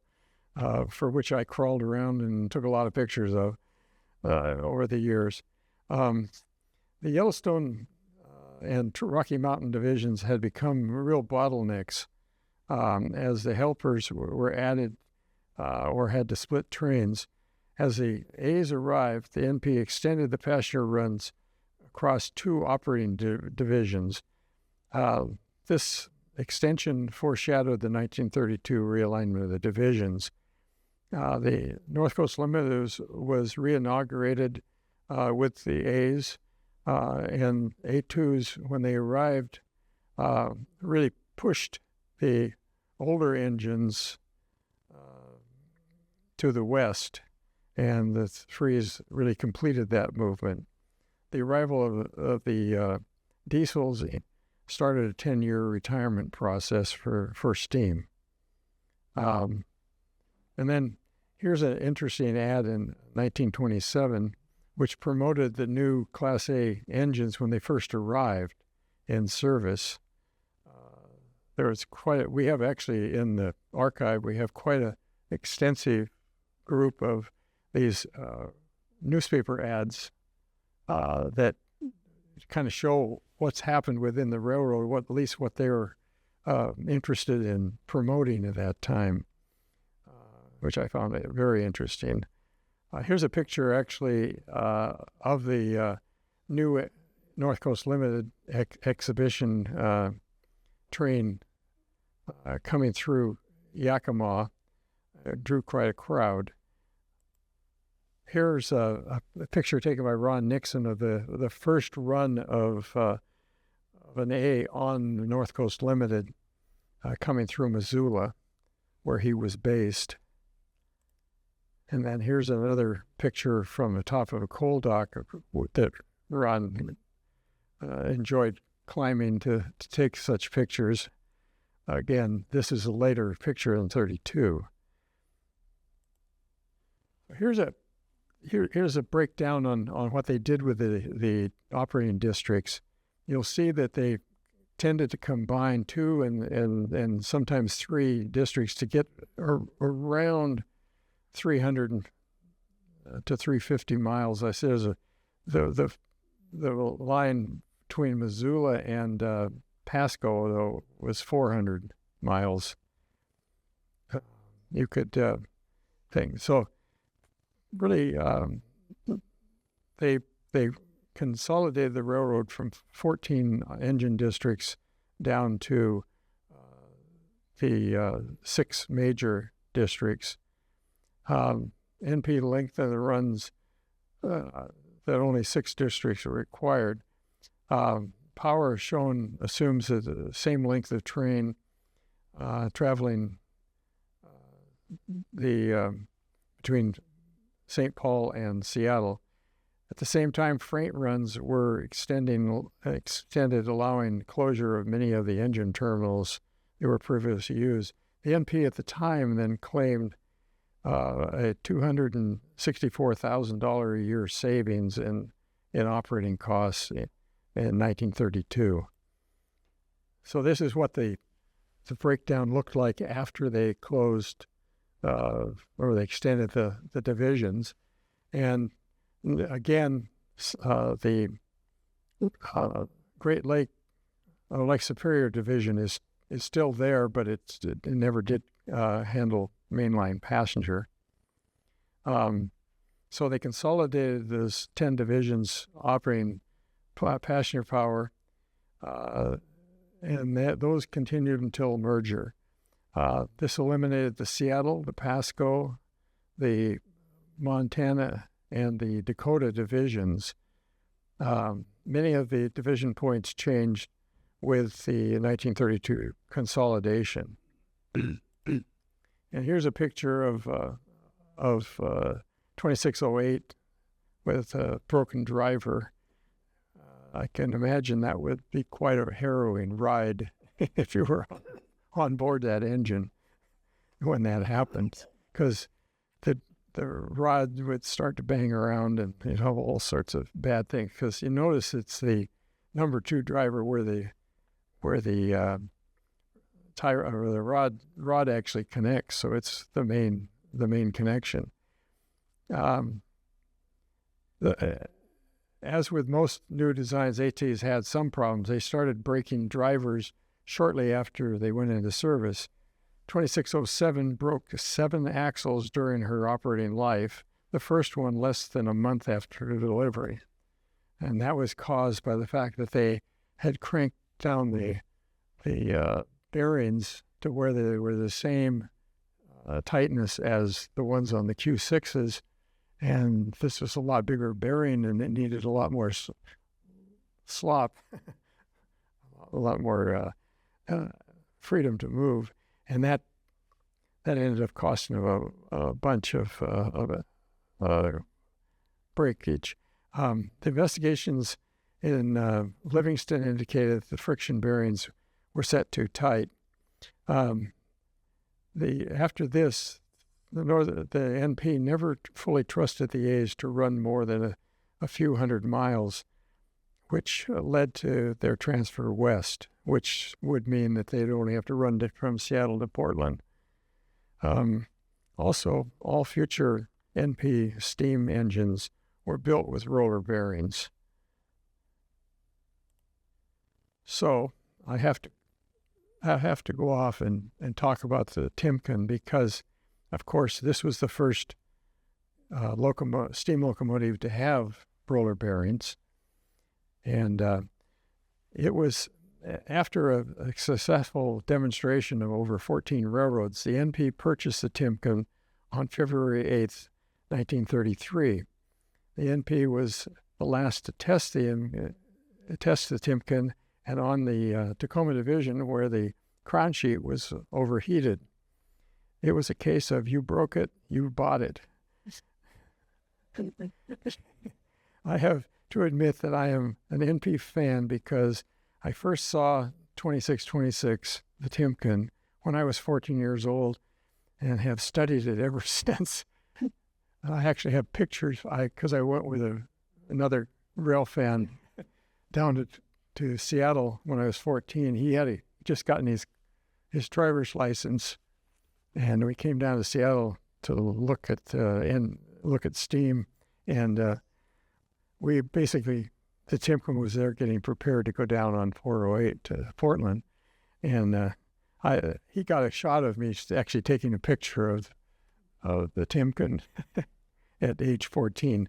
for which I crawled around and took a lot of pictures of over the years. The Yellowstone and Rocky Mountain divisions had become real bottlenecks as the helpers were added or had to split trains. As the A's arrived, the NP extended the passenger runs across 2 operating divisions. This extension foreshadowed the 1932 realignment of the divisions. The North Coast Limited was re-inaugurated with the A's, and A2s, when they arrived, really pushed the older engines to the west, and the 3s really completed that movement. The arrival of the diesels started a 10-year retirement process for steam. And then here's an interesting ad in 1927, which promoted the new Class A engines when they first arrived in service. We have actually in the archive, we have quite an extensive group of these newspaper ads that kind of show what's happened within the railroad, at least what they were interested in promoting at that time, which I found very interesting. Here's a picture, actually, of the new North Coast Limited exhibition train coming through Yakima. It drew quite a crowd. Here's a picture taken by Ron Nixon of the first run of an A on the North Coast Limited coming through Missoula, where he was based. And then here's another picture from the top of a coal dock that Ron enjoyed climbing to take such pictures. Again, this is a later picture in 32. Here's a breakdown on what they did with the operating districts. You'll see that they tended to combine 2 and sometimes 3 districts to get around 300 to 350 miles. I said the line between Missoula and Pasco, though, was 400 miles. You could think. So really, they consolidated the railroad from 14 engine districts down to the 6 major districts. NP lengthened the runs that only 6 districts are required. Power shown assumes that the same length of train traveling between St. Paul and Seattle. At the same time, freight runs were extended, allowing closure of many of the engine terminals that were previously used. The NP at the time then claimed a $264,000 a year savings in operating costs in 1932. So this is what the breakdown looked like after they closed or they extended the divisions. And again, the Great Lake Superior Division is still there, but it never did handle mainline passenger. So they consolidated those 10 divisions operating passenger power, and those continued until merger. This eliminated the Seattle, the Pasco, the Montana, and the Dakota divisions. Many of the division points changed with the 1932 consolidation. And here's a picture of 2608 with a broken driver. I can imagine that would be quite a harrowing ride if you were on board that engine when that happened, because the rod would start to bang around and all sorts of bad things. Because you notice it's the number 2 driver where the tire or the rod actually connects. So it's the main connection. As with most new designs, ATs had some problems. They started breaking drivers shortly after they went into service. 2607 broke 7 axles during her operating life, the first one less than a month after delivery. And that was caused by the fact that they had cranked down the bearings to where they were the same tightness as the ones on the Q6s. And this was a lot bigger bearing, and it needed a lot more slop, a lot more freedom to move. And that ended up costing them a bunch of breakage. The investigations in Livingston indicated that the friction bearings were set too tight. After this, the NP never fully trusted the A's to run more than a few hundred miles, which led to their transfer west, which would mean that they'd only have to run from Seattle to Portland. Also, all future NP steam engines were built with roller bearings. So I have to go off and talk about the Timken, because, of course, this was the first steam locomotive to have roller bearings. And it was after a successful demonstration of over 14 railroads, the NP purchased the Timken on February 8th, 1933. The NP was the last to test the Timken, and on the Tacoma Division, where the crown sheet was overheated. It was a case of you broke it, you bought it. I have to admit that I am an NP fan, because I first saw 2626, the Timken, when I was 14 years old, and have studied it ever since. I actually have pictures, because I went with another rail fan down to to Seattle when I was 14. He had just gotten his driver's license, and we came down to Seattle to look at steam, and we basically, the Timken was there getting prepared to go down on 408 to Portland, and he got a shot of me actually taking a picture of the Timken at age 14.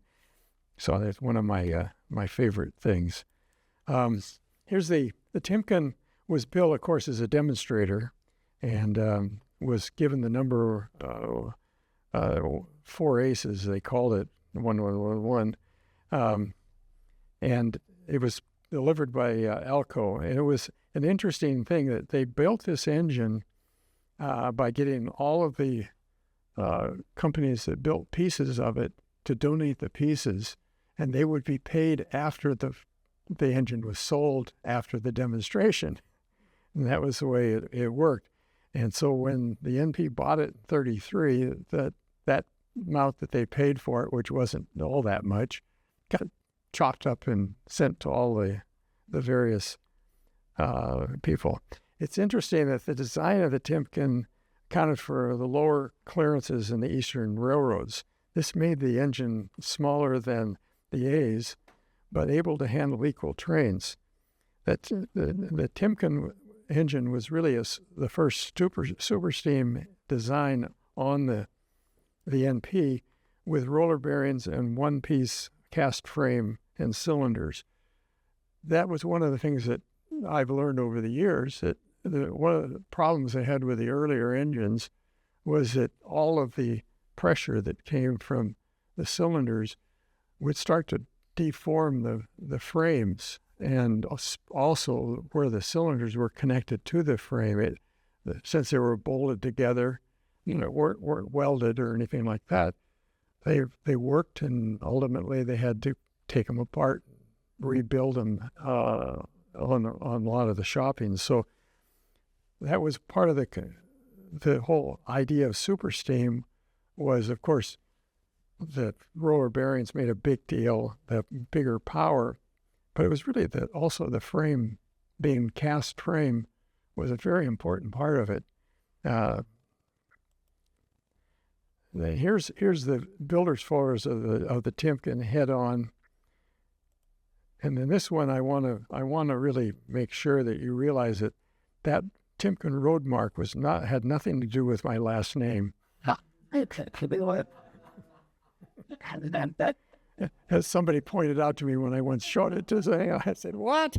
So that's one of my favorite things. Here's the Timken was built, of course, as a demonstrator, and was given the number 4 aces, they called it, 1111. And it was delivered by Alco. And it was an interesting thing that they built this engine by getting all of the companies that built pieces of it to donate the pieces, and they would be paid after the engine was sold after the demonstration. And that was the way it worked. And so when the NP bought it in 33, that amount that they paid for it, which wasn't all that much, got chopped up and sent to all the various people. It's interesting that the design of the Timken accounted for the lower clearances in the eastern railroads. This made the engine smaller than the A's, but able to handle equal trains. The Timken engine was really the first super steam design on the NP, with roller bearings and one-piece cast frame and cylinders. That was one of the things that I've learned over the years, that one of the problems they had with the earlier engines was that all of the pressure that came from the cylinders would start to deform the frames, and also where the cylinders were connected to the frame, since they were bolted together, weren't welded or anything like that. They worked, and ultimately they had to take them apart, rebuild them on a lot of the shopping. So that was part of the whole idea of super steam. Was, of course, the roller bearings made a big deal, the bigger power, but it was really also the frame, being cast frame, was a very important part of it. Here's the builder's photos of the Timken head-on, and then this one I want to really make sure that you realize that Timken road mark had nothing to do with my last name. As somebody pointed out to me when I once showed it to them, I said, "What?"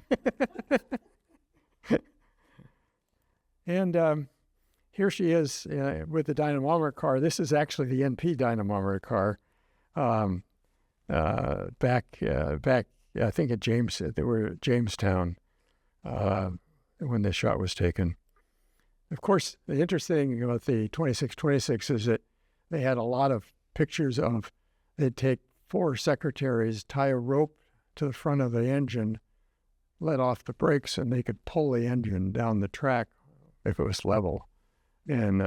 And here she is with the dynamometer car. This is actually the NP dynamometer car. Back, I think they were at Jamestown when this shot was taken. Of course, the interesting thing about the 2626 is that they had a lot of pictures of, they'd take 4 secretaries, tie a rope to the front of the engine, let off the brakes, and they could pull the engine down the track if it was level. And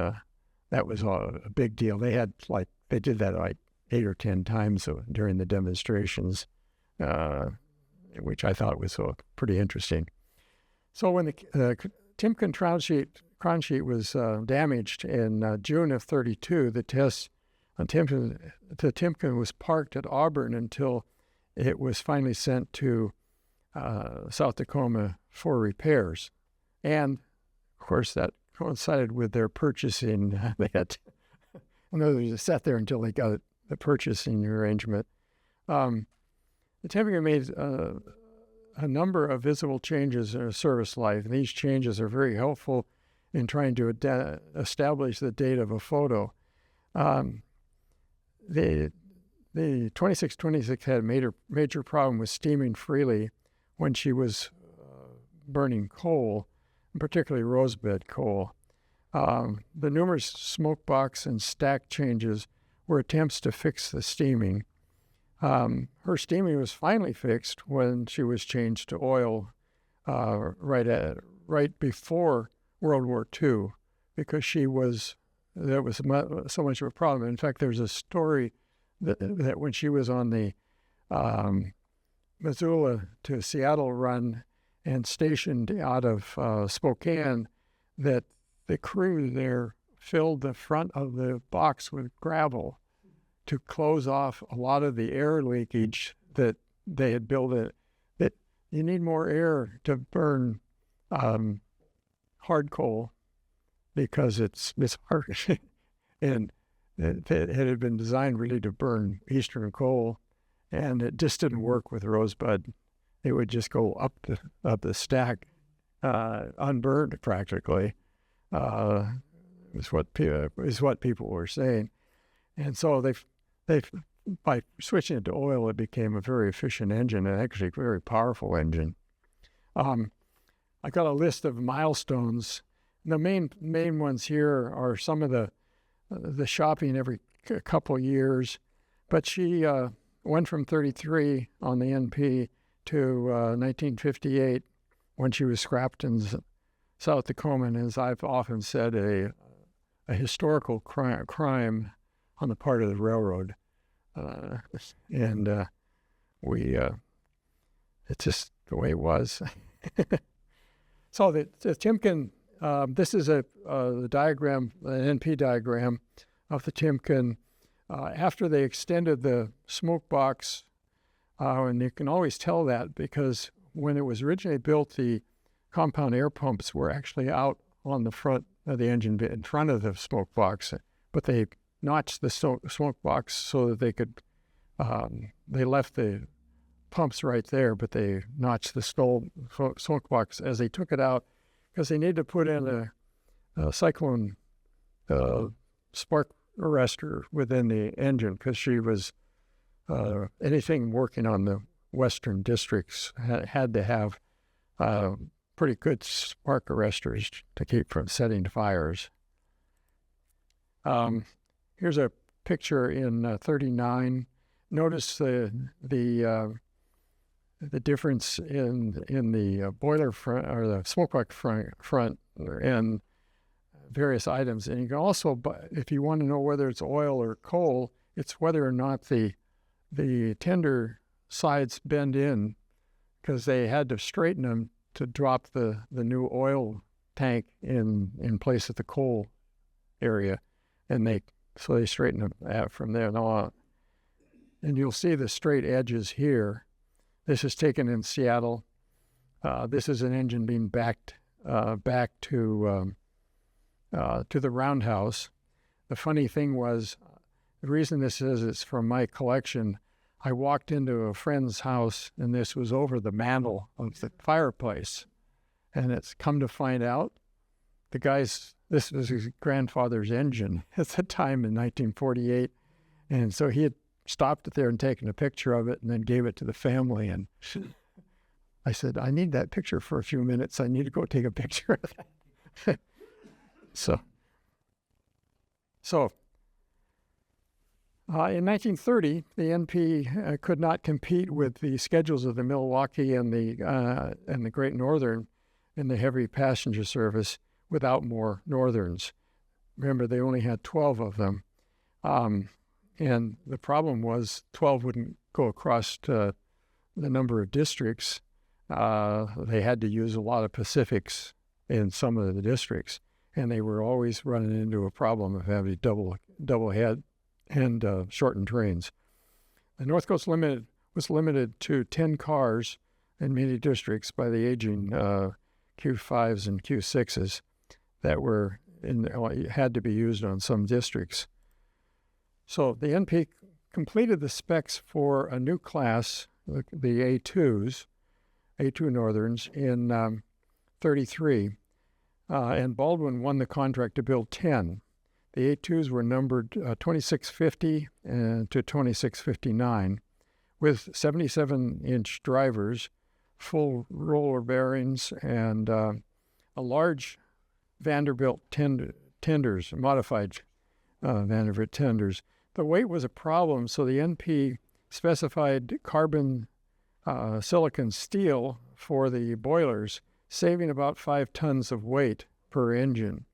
that was a big deal. They did that like 8 or 10 times during the demonstrations, which I thought was pretty interesting. So when the Timken crown sheet was damaged in June of 32, the test on Timken was parked at Auburn until it was finally sent to South Tacoma for repairs. And, of course, that coincided with their purchasing. They had, in other words, they sat there until they got the purchasing arrangement. The Timken made a number of visible changes in service life, and these changes are very helpful in trying to establish the date of a photo. The 2626 had a major problem with steaming freely when she was burning coal, particularly rosebud coal. The numerous smoke box and stack changes were attempts to fix the steaming. Her steaming was finally fixed when she was changed to oil right before World War II, because that was so much of a problem. In fact, there's a story that when she was on the Missoula to Seattle run, and stationed out of Spokane, that the crew there filled the front of the box with gravel to close off a lot of the air leakage that they had built it. That you need more air to burn hard coal because it's hard. And it had been designed really to burn eastern coal, and it just didn't work with Rosebud. It would just go up the stack, unburned practically. Is what people were saying, and so they by switching it to oil, it became a very efficient engine and actually a very powerful engine. I got a list of milestones. The main ones here are some of the shopping every couple years, but she went from 33 on the NP to 1958 when she was scrapped in South Tacoma, and as I've often said, a historical crime on the part of the railroad. And it's just the way it was. So the Timken, this is the diagram, an NP diagram of the Timken. After they extended the smoke box, and you can always tell that because when it was originally built, the compound air pumps were actually out on the front of the engine in front of the smoke box, but they notched the smoke box so that they could, they left the pumps right there, but they notched the smoke box as they took it out because they needed to put in a cyclone spark arrestor within the engine because she was, anything working on the western districts had to have pretty good spark arresters to keep from setting fires. Here's a picture in 39. Notice the difference in the boiler front or the smoke box front and various items. And you can also, if you want to know whether it's oil or coal, it's whether or not the tender sides bend in, because they had to straighten them to drop the new oil tank in place at the coal area, and they straighten them out from there on. And you'll see the straight edges here. This is taken in Seattle. This is an engine being backed back to the roundhouse. The funny thing was, the reason this is, it's from my collection. I walked into a friend's house, and this was over the mantle of the fireplace. And it's come to find out, this was his grandfather's engine at the time in 1948. And so he had stopped it there and taken a picture of it and then gave it to the family. And I said, I need that picture for a few minutes. I need to go take a picture of that. So in 1930, the NP could not compete with the schedules of the Milwaukee and the Great Northern in the heavy passenger service without more Northerns. Remember, they only had 12 of them. And the problem was 12 wouldn't go across the number of districts. They had to use a lot of Pacifics in some of the districts, and they were always running into a problem of having double head and shortened trains. The North Coast Limited was limited to 10 cars in many districts by the aging Q5s and Q6s that had to be used on some districts. So the NP completed the specs for a new class, the A2s, A2 Northerns, in 33, and Baldwin won the contract to build 10. The A2s were numbered 2650 to 2659, with 77-inch drivers, full roller bearings, and a large Vanderbilt tenders, modified Vanderbilt tenders. The weight was a problem, so the NP specified carbon silicon steel for the boilers, saving about 5 tons of weight per engine,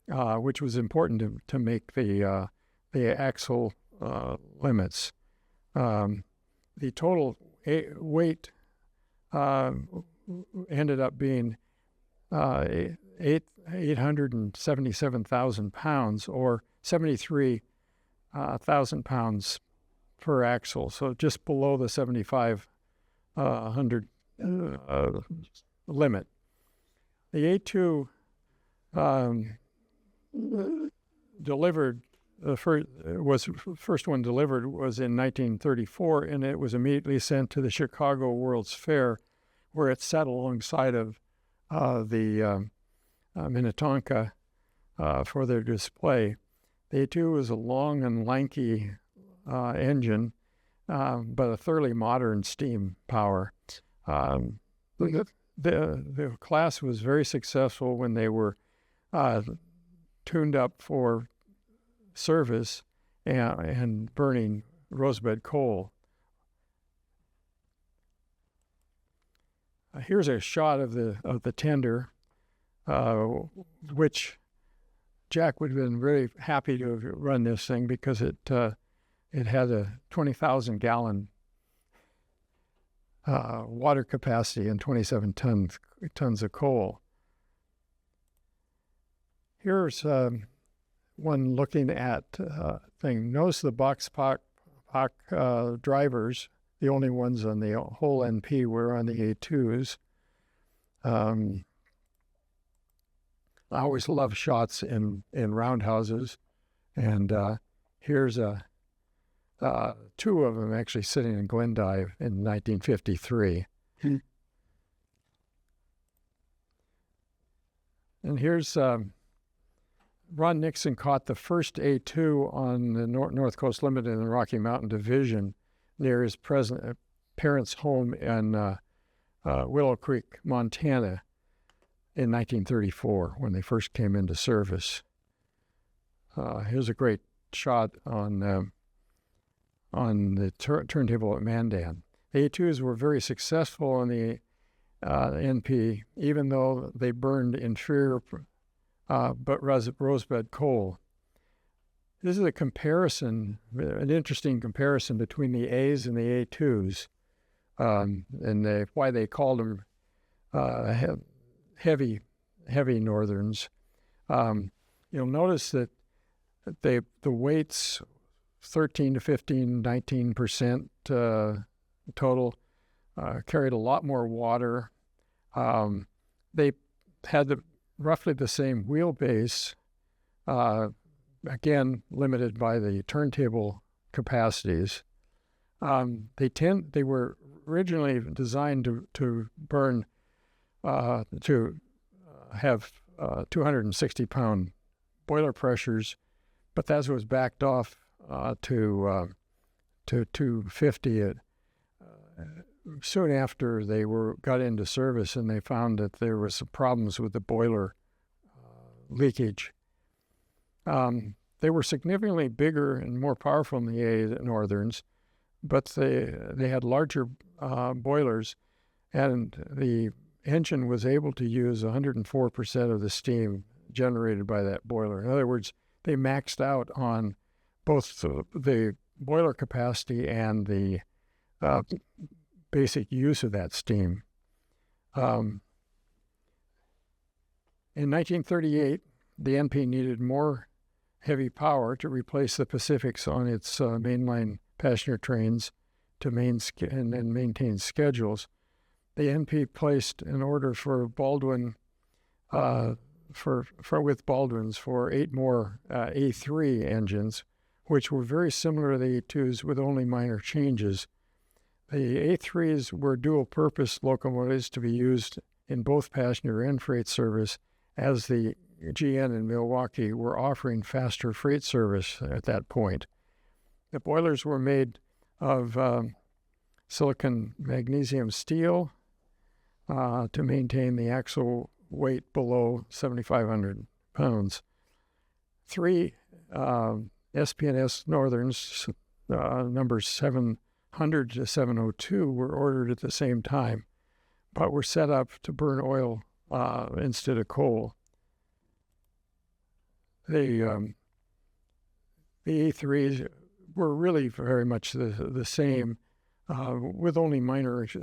which was important to make the axle limits. The total weight ended up being 877,000 pounds, or 73,000 pounds per axle, so just below the 7,500 limit. The A2 delivered, the first one delivered was in 1934, and it was immediately sent to the Chicago World's Fair, where it sat alongside of the Minnetonka for their display. The A2 was a long and lanky engine, but a thoroughly modern steam power. The class was very successful when they were tuned up for service and burning rosebud coal. Here's a shot of the tender, which Jack would have been very happy to have run this thing, because it had a 20,000 gallon water capacity and 27 tons of coal. Here's one looking at thing. Notice the box park drivers, the only ones on the whole NP were on the A2s. I always love shots in roundhouses, and here's two of them actually sitting in Glendive in 1953. And here's Ron Nixon caught the first A2 on the North Coast Limited in the Rocky Mountain Division near his parents' home in Willow Creek, Montana, in 1934, when they first came into service. Here's a great shot on the turntable at Mandan. The A2s were very successful on the NP, even though they burned inferior but rosebud coal. This is a comparison, an interesting comparison between the A's and the A2s, and why they called them heavy northerns. You'll notice that the weights 13 to 15, 19% total, carried a lot more water. They had roughly the same wheelbase, again limited by the turntable capacities. They were originally designed to burn, to have 260-pound boiler pressures, but that was backed off to 250 soon after they got into service, and they found that there was some problems with the boiler leakage. They were significantly bigger and more powerful than the A Northerns, but they had larger boilers, and the engine was able to use 104% of the steam generated by that boiler. In other words, they maxed out on both the boiler capacity and the basic use of that steam. In 1938, the NP needed more heavy power to replace the Pacifics on its mainline passenger trains and maintain schedules. The NP placed an order for Baldwin with Baldwin's for 8 more A3 engines, which were very similar to the A2s with only minor changes. The A3s were dual-purpose locomotives to be used in both passenger and freight service, as the GN in Milwaukee were offering faster freight service at that point. The boilers were made of silicon magnesium steel to maintain the axle weight below 7,500 pounds. 3 SP&S Northerns, numbers 700 to 702, were ordered at the same time, but were set up to burn oil instead of coal. The A3s were really very much the same, with only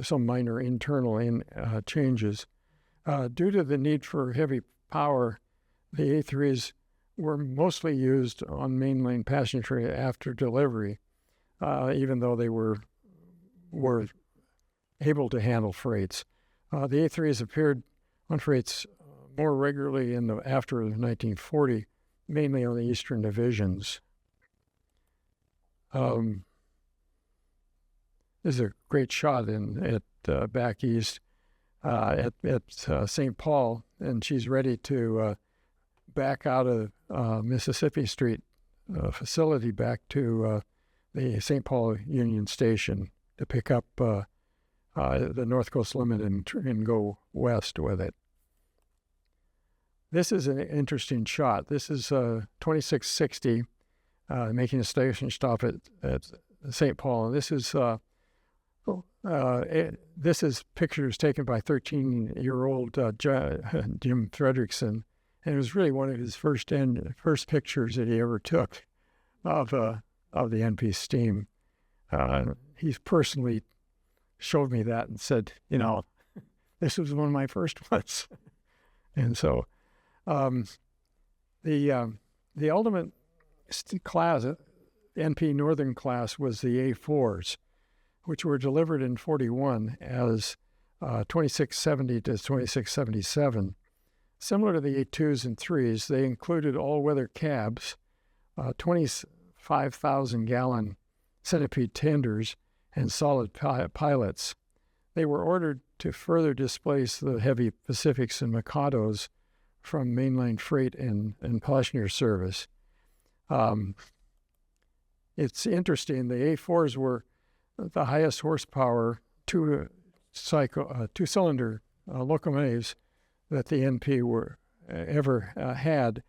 some minor internal changes. Due to the need for heavy power, the A3s were mostly used on mainline passenger after delivery, even though they were able to handle freights. The A3s appeared on freights more regularly after 1940, mainly on the eastern divisions. This is a great shot at back east at St. Paul, and she's ready to back out of Mississippi Street facility back to the St. Paul Union Station to pick up the North Coast Limit and go west with it. This is an interesting shot. This is 2660 making a station stop at St. Paul, and this is pictures taken by 13-year-old Jim Fredrickson, and it was really one of his first pictures that he ever took of the NP steam. He personally showed me that and said, this was one of my first ones. And so the ultimate class, NP Northern class, was the A4s, which were delivered in 41 as 2670 to 2677. Similar to the A2s and 3s, they included all-weather cabs, 25,000-gallon centipede tenders, and solid pilots. They were ordered to further displace the heavy Pacifics and Mikados from mainline freight and passenger service. It's interesting, the A4s were the highest horsepower two-cylinder locomotives that the NP were ever had,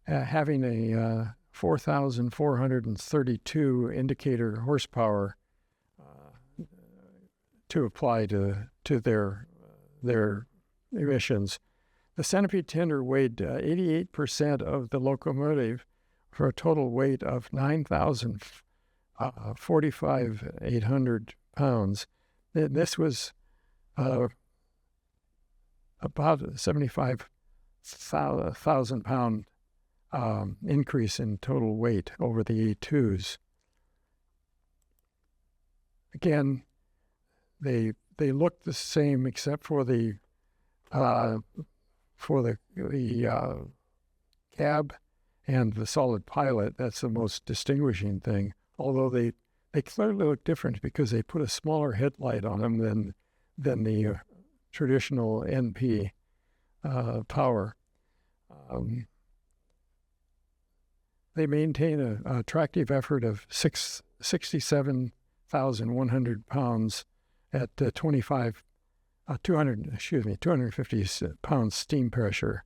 having a 4,432 indicator horsepower to apply to their emissions. The centipede tender weighed 88% of the locomotive for a total weight of 9,045,800 pounds. This was about a 75,000 pound increase in total weight over the A2s. Again, they look the same except for the cab and the solid pilot. That's the most distinguishing thing. Although they clearly look different because they put a smaller headlight on them than the traditional NP power. They maintain an attractive effort of 67,100 pounds at 250 pounds steam pressure.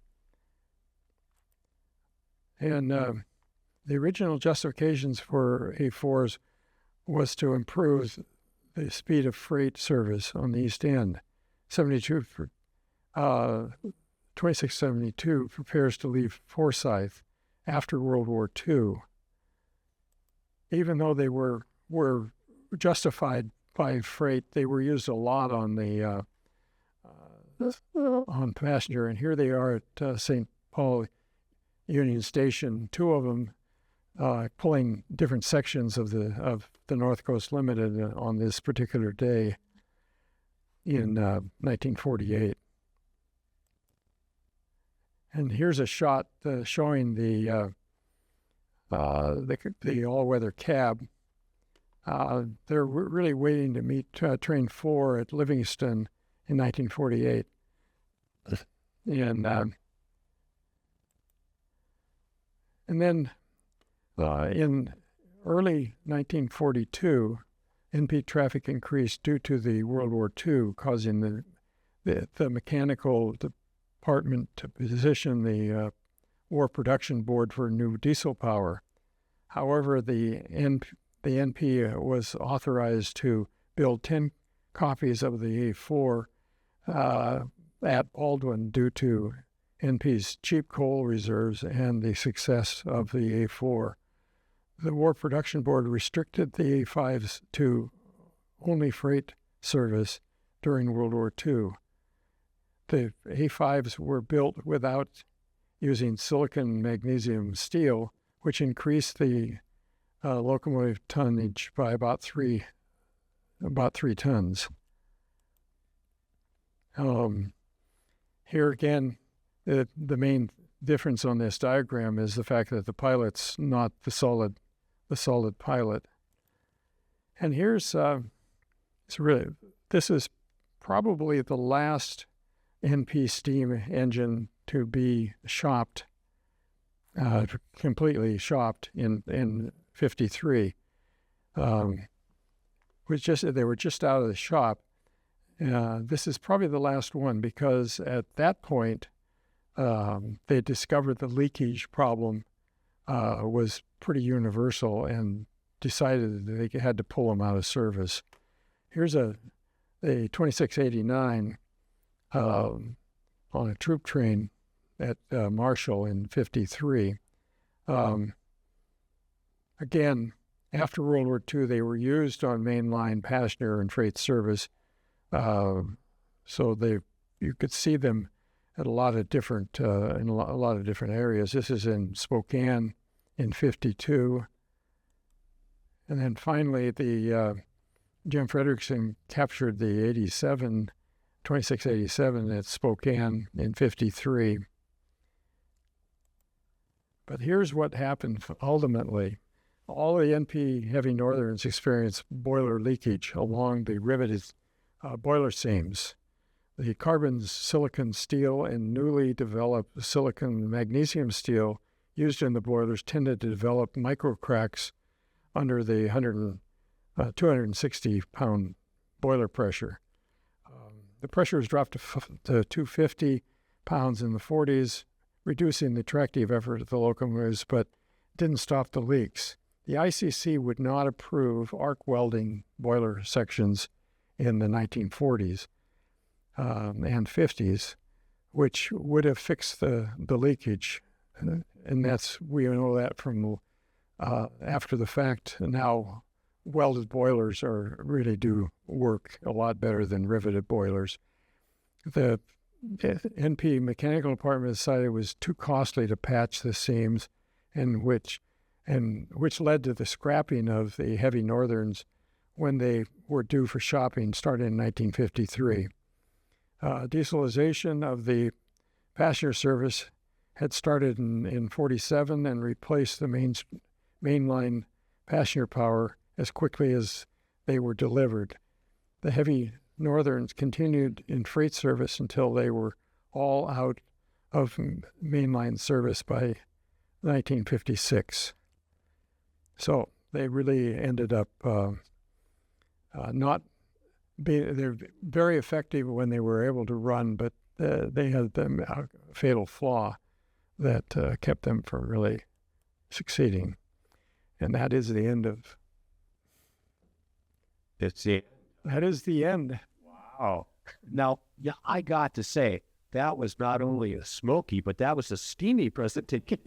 And the original justifications for A4s was to improve the speed of freight service on the East End. 2672 prepares to leave Forsyth after World War II. Even though they were justified by freight, they were used a lot on the on passenger. And here they are at St. Paul Union Station, two of them pulling different sections of the North Coast Limited on this particular day in 1948. And here's a shot showing the all-weather cab. They're really waiting to meet Train 4 at Livingston in 1948. And then in early 1942, NP traffic increased due to the World War II, causing the mechanical department to position the War Production Board for new diesel power. However, the NP was authorized to build 10 copies of the A4 at Baldwin due to NP's cheap coal reserves and the success of the A4. The War Production Board restricted the A5s to only freight service during World War II. The A5s were built without using silicon magnesium steel, which increased the locomotive tonnage by about three tons. Here again, the main difference on this diagram is the fact that the pilot's not the solid pilot. And here's this is probably the last NP steam engine to be shopped, completely shopped in 53. They were just out of the shop. This is probably the last one because at that point, they discovered the leakage problem was pretty universal and decided that they had to pull them out of service. Here's a 2689 on a troop train at Marshall in 53. Again, after World War II, they were used on mainline passenger and freight service. So you could see them at a lot of different in a lot of different areas. This is in Spokane in 52, and then finally the Jim Frederickson captured the 2687 at Spokane in 53. But here's what happened ultimately. All the NP Heavy Northerns experienced boiler leakage along the riveted boiler seams. The carbon silicon steel and newly developed silicon magnesium steel used in the boilers tended to develop micro cracks under the 260-pound boiler pressure. The pressure was dropped to 250 pounds in the 40s, reducing the tractive effort of the locomotives, but didn't stop the leaks. The ICC would not approve arc welding boiler sections in the 1940s and 50s, which would have fixed the leakage. And we know that from after the fact. Now, welded boilers really do work a lot better than riveted boilers. The NP mechanical department decided it was too costly to patch the seams, which led to the scrapping of the Heavy Northerns when they were due for shopping, started in 1953. Dieselization of the passenger service had started in 47 and replaced the mainline passenger power as quickly as they were delivered. The Heavy Northerns continued in freight service until they were all out of mainline service by 1956. So they really ended up they're very effective when they were able to run, but they had a fatal flaw that kept them from really succeeding. And that is the end of... That's it. That is the end. Wow. Now, yeah, I got to say, that was not only a smoky, but that was a steamy presentation.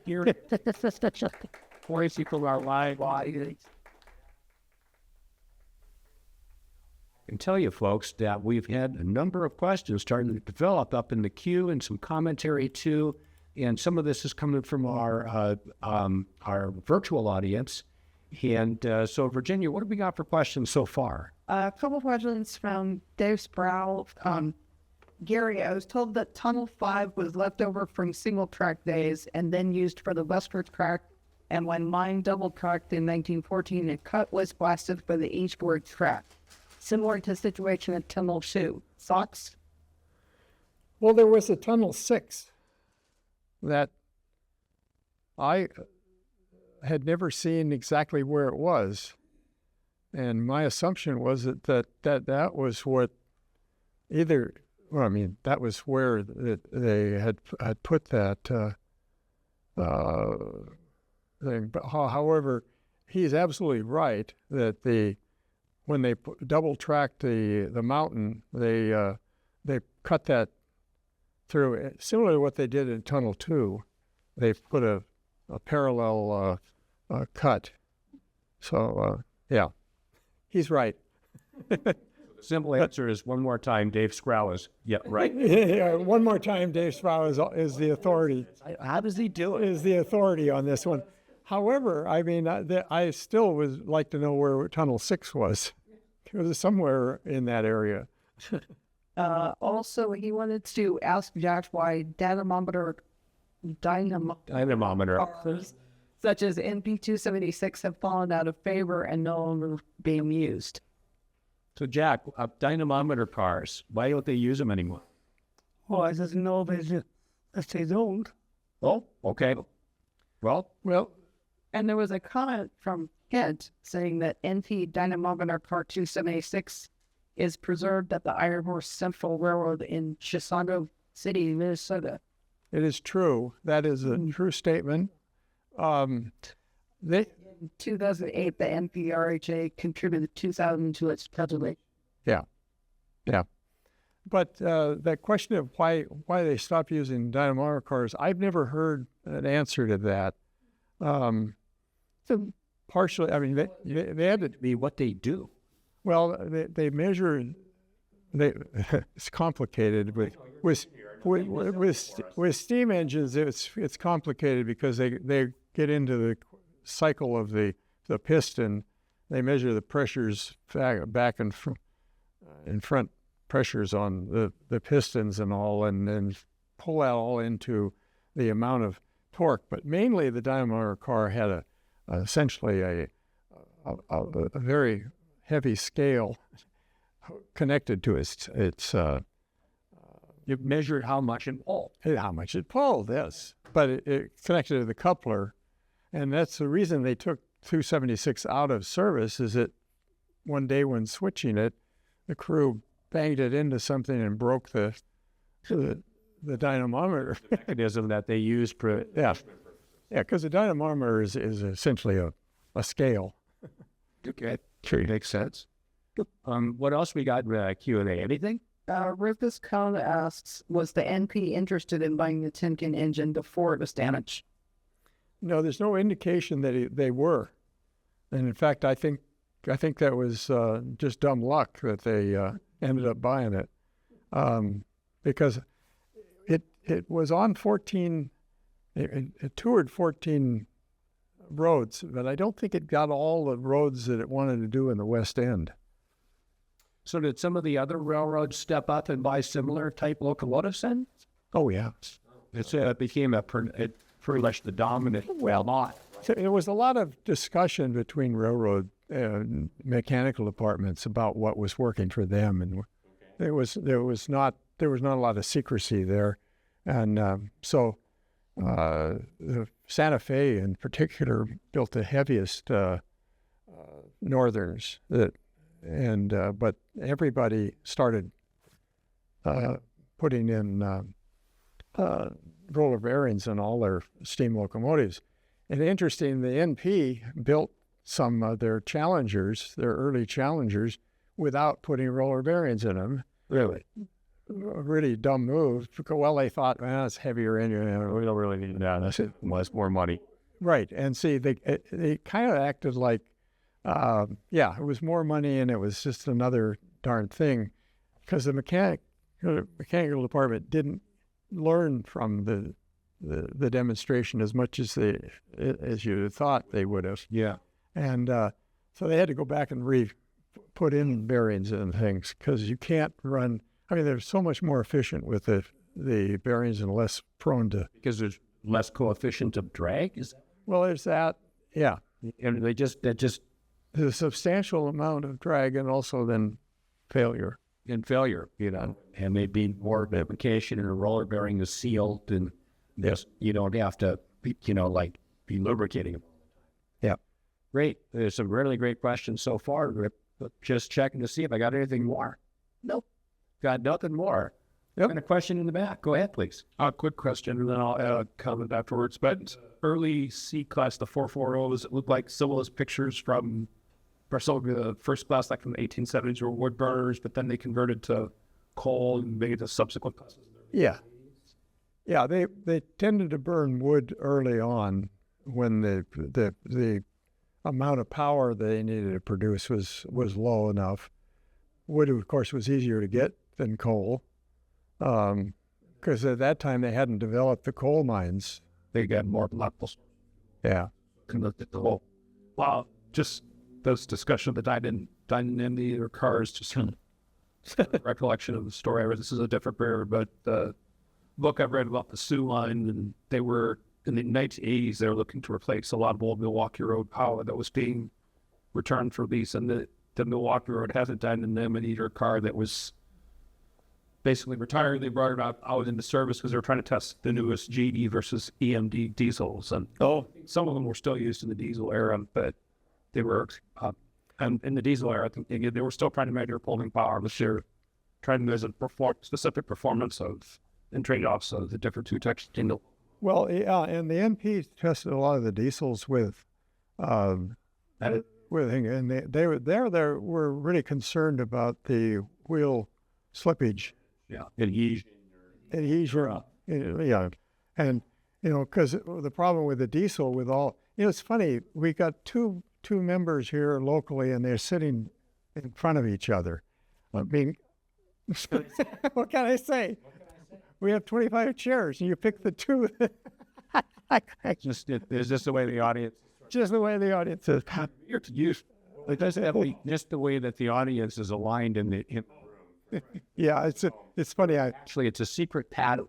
Here, pointing from our live audience. I can tell you, folks, that we've had a number of questions starting to develop up in the queue and some commentary too. And some of this is coming from our virtual audience. And so, Virginia, what have we got for questions so far? A couple questions from Dave Sproul. Gary, I was told that Tunnel 5 was left over from single track days and then used for the westward track. And when mine double tracked in 1914, it cut was blasted for the eastward track. Similar to the situation at Tunnel 2. Thoughts? Well, there was a Tunnel 6 that I had never seen exactly where it was. And my assumption was that was what that was where they had put that thing. But however, he's absolutely right that when they double tracked the mountain, they cut that through, similar to what they did in Tunnel 2. They put a parallel cut. So, yeah, He's right. The simple answer is one more time, Dave Scrow is, right. Yeah, one more time, Dave Sproul is the authority. How does he do it? Is the authority on this one. However, I mean, I still would like to know where Tunnel 6 was. It was somewhere in that area. Also, he wanted to ask Jack why dynamometer cars, such as NP276, have fallen out of favor and no longer being used. So, Jack, dynamometer cars, why don't they use them anymore? Well, I just know that they don't. Oh, okay. Well, And there was a comment from Kent saying that NP dynamometer car 276 is preserved at the Iron Horse Central Railroad in Chisago City, Minnesota. it is true. That is a true statement. In 2008, the NPRHA contributed 2,000 to its preservation. Yeah. But that question of why they stopped using dynamometer cars, I've never heard an answer to that. So partially, I mean, they had to be what they do. Well, they measure. It's complicated with steam engines. It's complicated because they get into the cycle of the piston. They measure the pressures back and in front pressures on the pistons and all, and then pull that all into the amount of torque. But mainly, the dynamometer car had essentially a very heavy scale connected to its You measured how much it pulled. Yes, but it connected to the coupler, and that's the reason they took 276 out of service. Is that one day when switching it, the crew banged it into something and broke the dynamometer mechanism that they use. Because the dynamometer is essentially a scale. Okay, sure, makes sense. What else we got in Q&A? Anything? Rufus Cohn asks, was the NP interested in buying the Timken engine before it was damaged? No, there's no indication that they were. And in fact, I think that was just dumb luck that they ended up buying it, because it was on 14. It toured 14 roads, but I don't think it got all the roads that it wanted to do in the West End. So did some of the other railroads step up and buy similar type locomotives then? Oh, yeah. It became pretty much the dominant. Well, not. So there was a lot of discussion between railroad mechanical departments about what was working for them, and there was not a lot of secrecy there, and so the Santa Fe in particular built the heaviest Northerns but everybody started putting in roller bearings in all their steam locomotives. And interesting, the NP built some of their Challengers, their early Challengers, without putting roller bearings in them. Really? A really dumb move. Well, they thought, it's heavier engine. We don't really need that. That's less more money. Right. And see, they kind of acted like, it was more money and it was just another darn thing, because the mechanical department didn't learn from the demonstration as much as you thought they would have. Yeah. And so they had to go back and put in bearings and things, because you can't run. I mean, they're so much more efficient with the bearings and less prone to. Because there's less coefficient of drag? Well, there's that. Yeah. And they just there's a substantial amount of drag, and also then failure. And they'd be more lubrication, and a roller bearing is sealed, and this, you don't have to, be lubricating them. Yeah. Great. There's some really great questions so far, Rip. But just checking to see if I got anything more. Nope. Got nothing more. Yep. And a question in the back. Go ahead, please. A quick question, and then I'll add a comment afterwards. But early C-class, the 440s, it looked like some of those pictures from some of the first class, like from the 1870s, were wood burners, but then they converted to coal and made the subsequent classes. Yeah. Yeah, they tended to burn wood early on when the amount of power they needed to produce was low enough. Wood, of course, was easier to get than coal, because at that time they hadn't developed the coal mines. They got more levels. Yeah. Conducted the whole. Wow, just those discussion of the dynamity or cars, just recollection of the story. This is a different period, but the book I've read about the Sioux line, and they were in the 1980s. They were looking to replace a lot of old Milwaukee Road power that was being returned for lease, and the Milwaukee Road has a dynamity or car that was basically retired. They brought it out into service because they were trying to test the newest GE versus EMD diesels, and some of them were still used in the diesel era, but they were and in the diesel era, I think they were still trying to measure pulling power, but they're trying to measure specific performance of and trade-offs of the different two types of diesel. Well, yeah, and the NP tested a lot of the diesels with and they were really concerned about the wheel slippage. Yeah, adhesion. Yeah, and because the problem with the diesel, with all, it's funny. We got two members here locally, and they're sitting in front of each other. I mean, what can I say? We have 25 chairs, and you pick the two. Is this the way the audience? Just the way the audience is. You're used. It doesn't have to be just the way that the audience is aligned in the room. Yeah, it's funny. Actually, it's a secret pattern.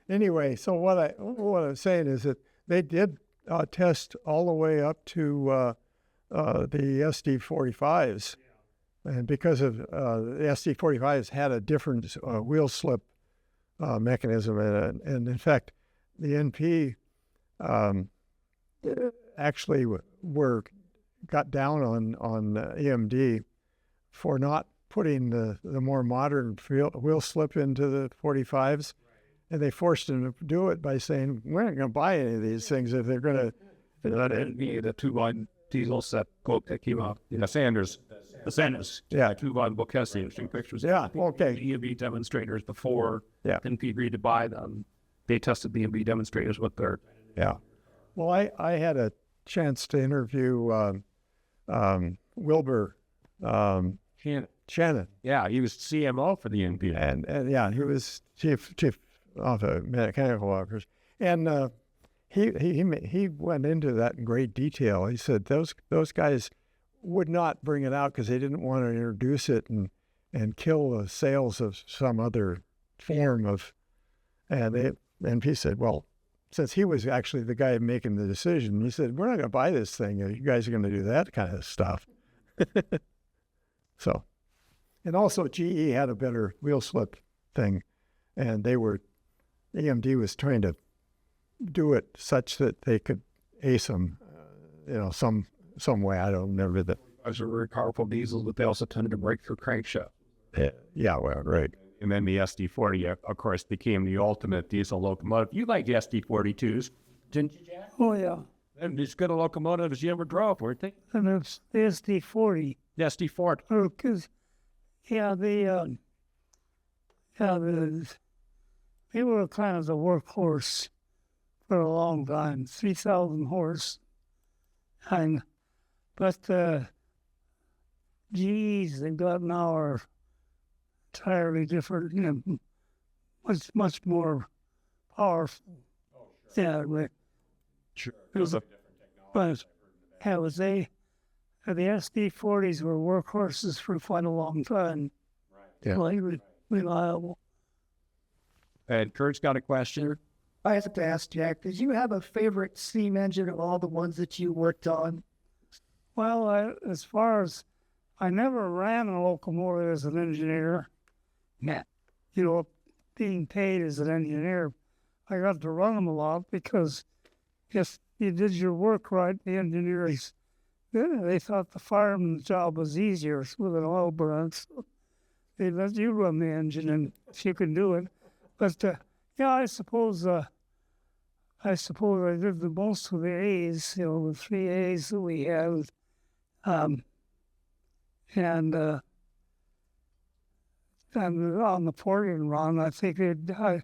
Anyway, so what I'm saying is that they did test all the way up to the SD45s, and because of the SD45s had a different wheel slip mechanism in it, and in fact, the NP actually got down on EMD for not putting the more modern wheel slip into the 45s, and they forced them to do it by saying, we're not going to buy any of these things if they're going to. The two-line diesel set book that came out. The Sanders. Yeah. Two-line book has the interesting pictures. Yeah, okay. The EMB demonstrators before NP agreed to buy them. They tested the EMB demonstrators with their. Yeah. Well, I had a chance to interview Wilbur Shannon. Yeah, he was CMO for the NP. And yeah, he was chief of mechanical officers. And he went into that in great detail. He said those guys would not bring it out because they didn't want to introduce it and kill the sales of some other form of. And he said, well, since he was actually the guy making the decision, he said, we're not going to buy this thing. You guys are going to do that kind of stuff. So, and also GE had a better wheel slip thing, and EMD was trying to do it such that they could ace them, some way. I don't remember that. Those are very powerful diesels, but they also tended to break through crankshaft. Yeah, well, right. And then the SD40, of course, became the ultimate diesel locomotive. You liked SD42s, didn't you, Jack? Oh, yeah. And as good a locomotive as you ever drove, weren't they? And it's the SD40. The SD40. Oh, because, they were kind of the workhorse for a long time, 3,000 horse. But GEs they got now are entirely different, much more powerful. Yeah, but Sure. it was, but yeah, the SD40s were workhorses for quite a long time. Yeah. Like, reliable. And Kurt's got a question. I have to ask, Jack, did you have a favorite steam engine of all the ones that you worked on? Well, as far as I never ran a locomotive as an engineer. Yeah. Being paid as an engineer, I got to run them a lot because if you did your work right, the engineers, they thought the fireman's job was easier with an oil burn. So they let you run the engine, and if you can do it. But I suppose I did the most with the A's, the 3 A's that we had. And on the Portland run, I think there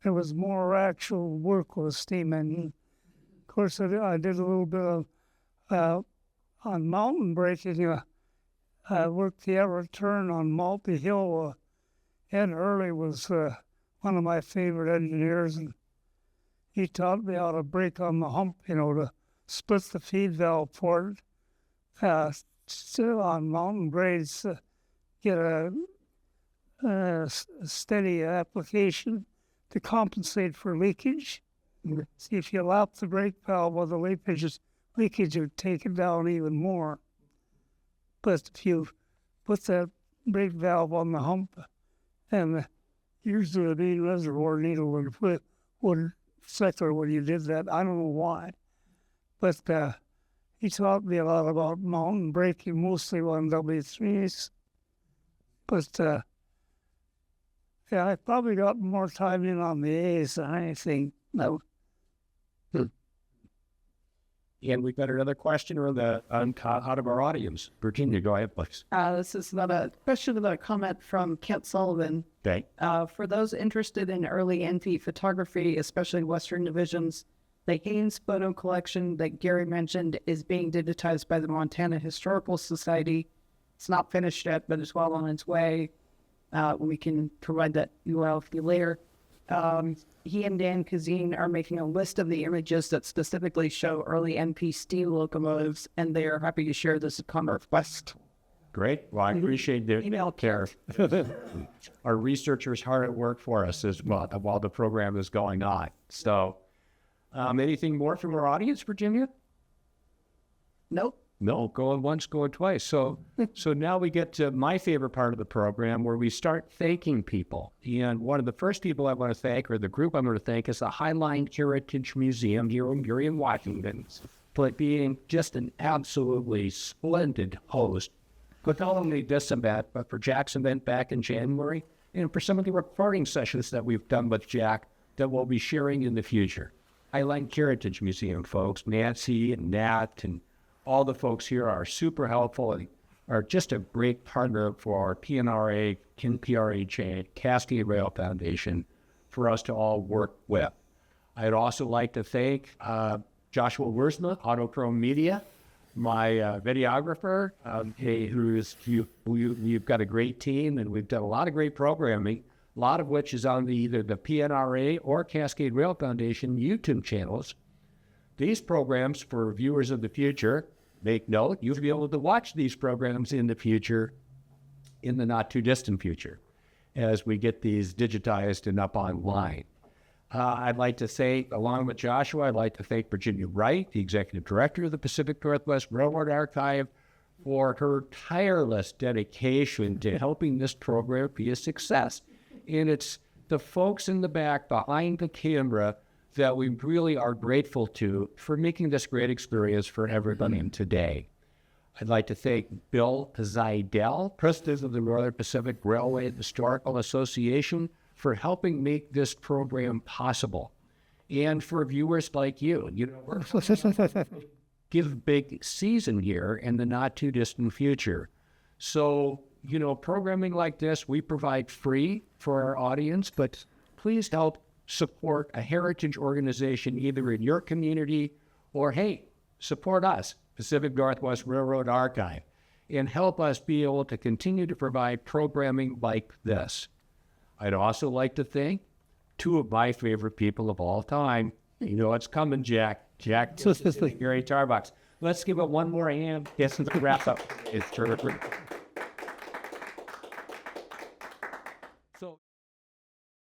was more actual work with a steam engine course, I did a little bit of on mountain biking. I worked the Everett Turn on Maltby Hill. Ed Hurley was one of my favorite engineers, and he taught me how to brake on the hump, to split the feed valve port. Still on mountain grades, get a steady application to compensate for leakage. See, if you lap the brake valve, well, the leakage would take it down even more. But if you put that brake valve on the hump, and usually the main reservoir needle would flicker when you did that. I don't know why. But he taught me a lot about mountain braking, mostly on W3s. But yeah, I probably got more time in on the A's than anything. No. And we've got another question out of our audience. Virginia, go ahead, please. This is not a question, but a comment from Kent Sullivan. Okay. For those interested in early NP photography, especially Western divisions, the Haynes photo collection that Gary mentioned is being digitized by the Montana Historical Society. It's not finished yet, but it's well on its way. We can provide that URL for you later. He and Dan Kazine are making a list of the images that specifically show early NP steam locomotives, and they are happy to share this upon request. Great. Well, I appreciate the Email care. Our researchers hard at work for us as well while the program is going on. So, anything more from our audience, Virginia? Nope. No, going once, going twice. So now we get to my favorite part of the program where we start thanking people. And one of the first people I want to thank, or the group I'm going to thank, is the Highline Heritage Museum here in Washington, for being just an absolutely splendid host. But not only this event, but for Jack's event back in January, and for some of the recording sessions that we've done with Jack that we'll be sharing in the future. Highline Heritage Museum folks, Nancy and Nat and all the folks here are super helpful and are just a great partner for our PNRA, KNPRHA, Cascade Rail Foundation for us to all work with. I'd also like to thank Joshua Wursma, Autochrome Media, my videographer, you've got a great team, and we've done a lot of great programming, a lot of which is on either the PNRA or Cascade Rail Foundation YouTube channels. These programs, for viewers of the future, make note, you'll be able to watch these programs in the future, in the not-too-distant future, as we get these digitized and up online. I'd like to thank, along with Joshua, I'd like to thank Virginia Wright, the Executive Director of the Pacific Northwest Railroad Archive, for her tireless dedication to helping this program be a success. And it's the folks in the back behind the camera that we really are grateful to for making this great experience for everybody today. I'd like to thank Bill Zeidel, President of the Northern Pacific Railway Historical Association, for helping make this program possible. And for viewers like you, we're give a big season here in the not too distant future. So, programming like this, we provide free for our audience, but please help support a heritage organization either in your community or, hey, support us, Pacific Northwest Railroad Archive, and help us be able to continue to provide programming like this. I'd also like to thank two of my favorite people of all time. You know what's coming, Jack. Jack, Gary Tarbox. Let's give it one more hand. Yes, let's wrap up. It's terrific.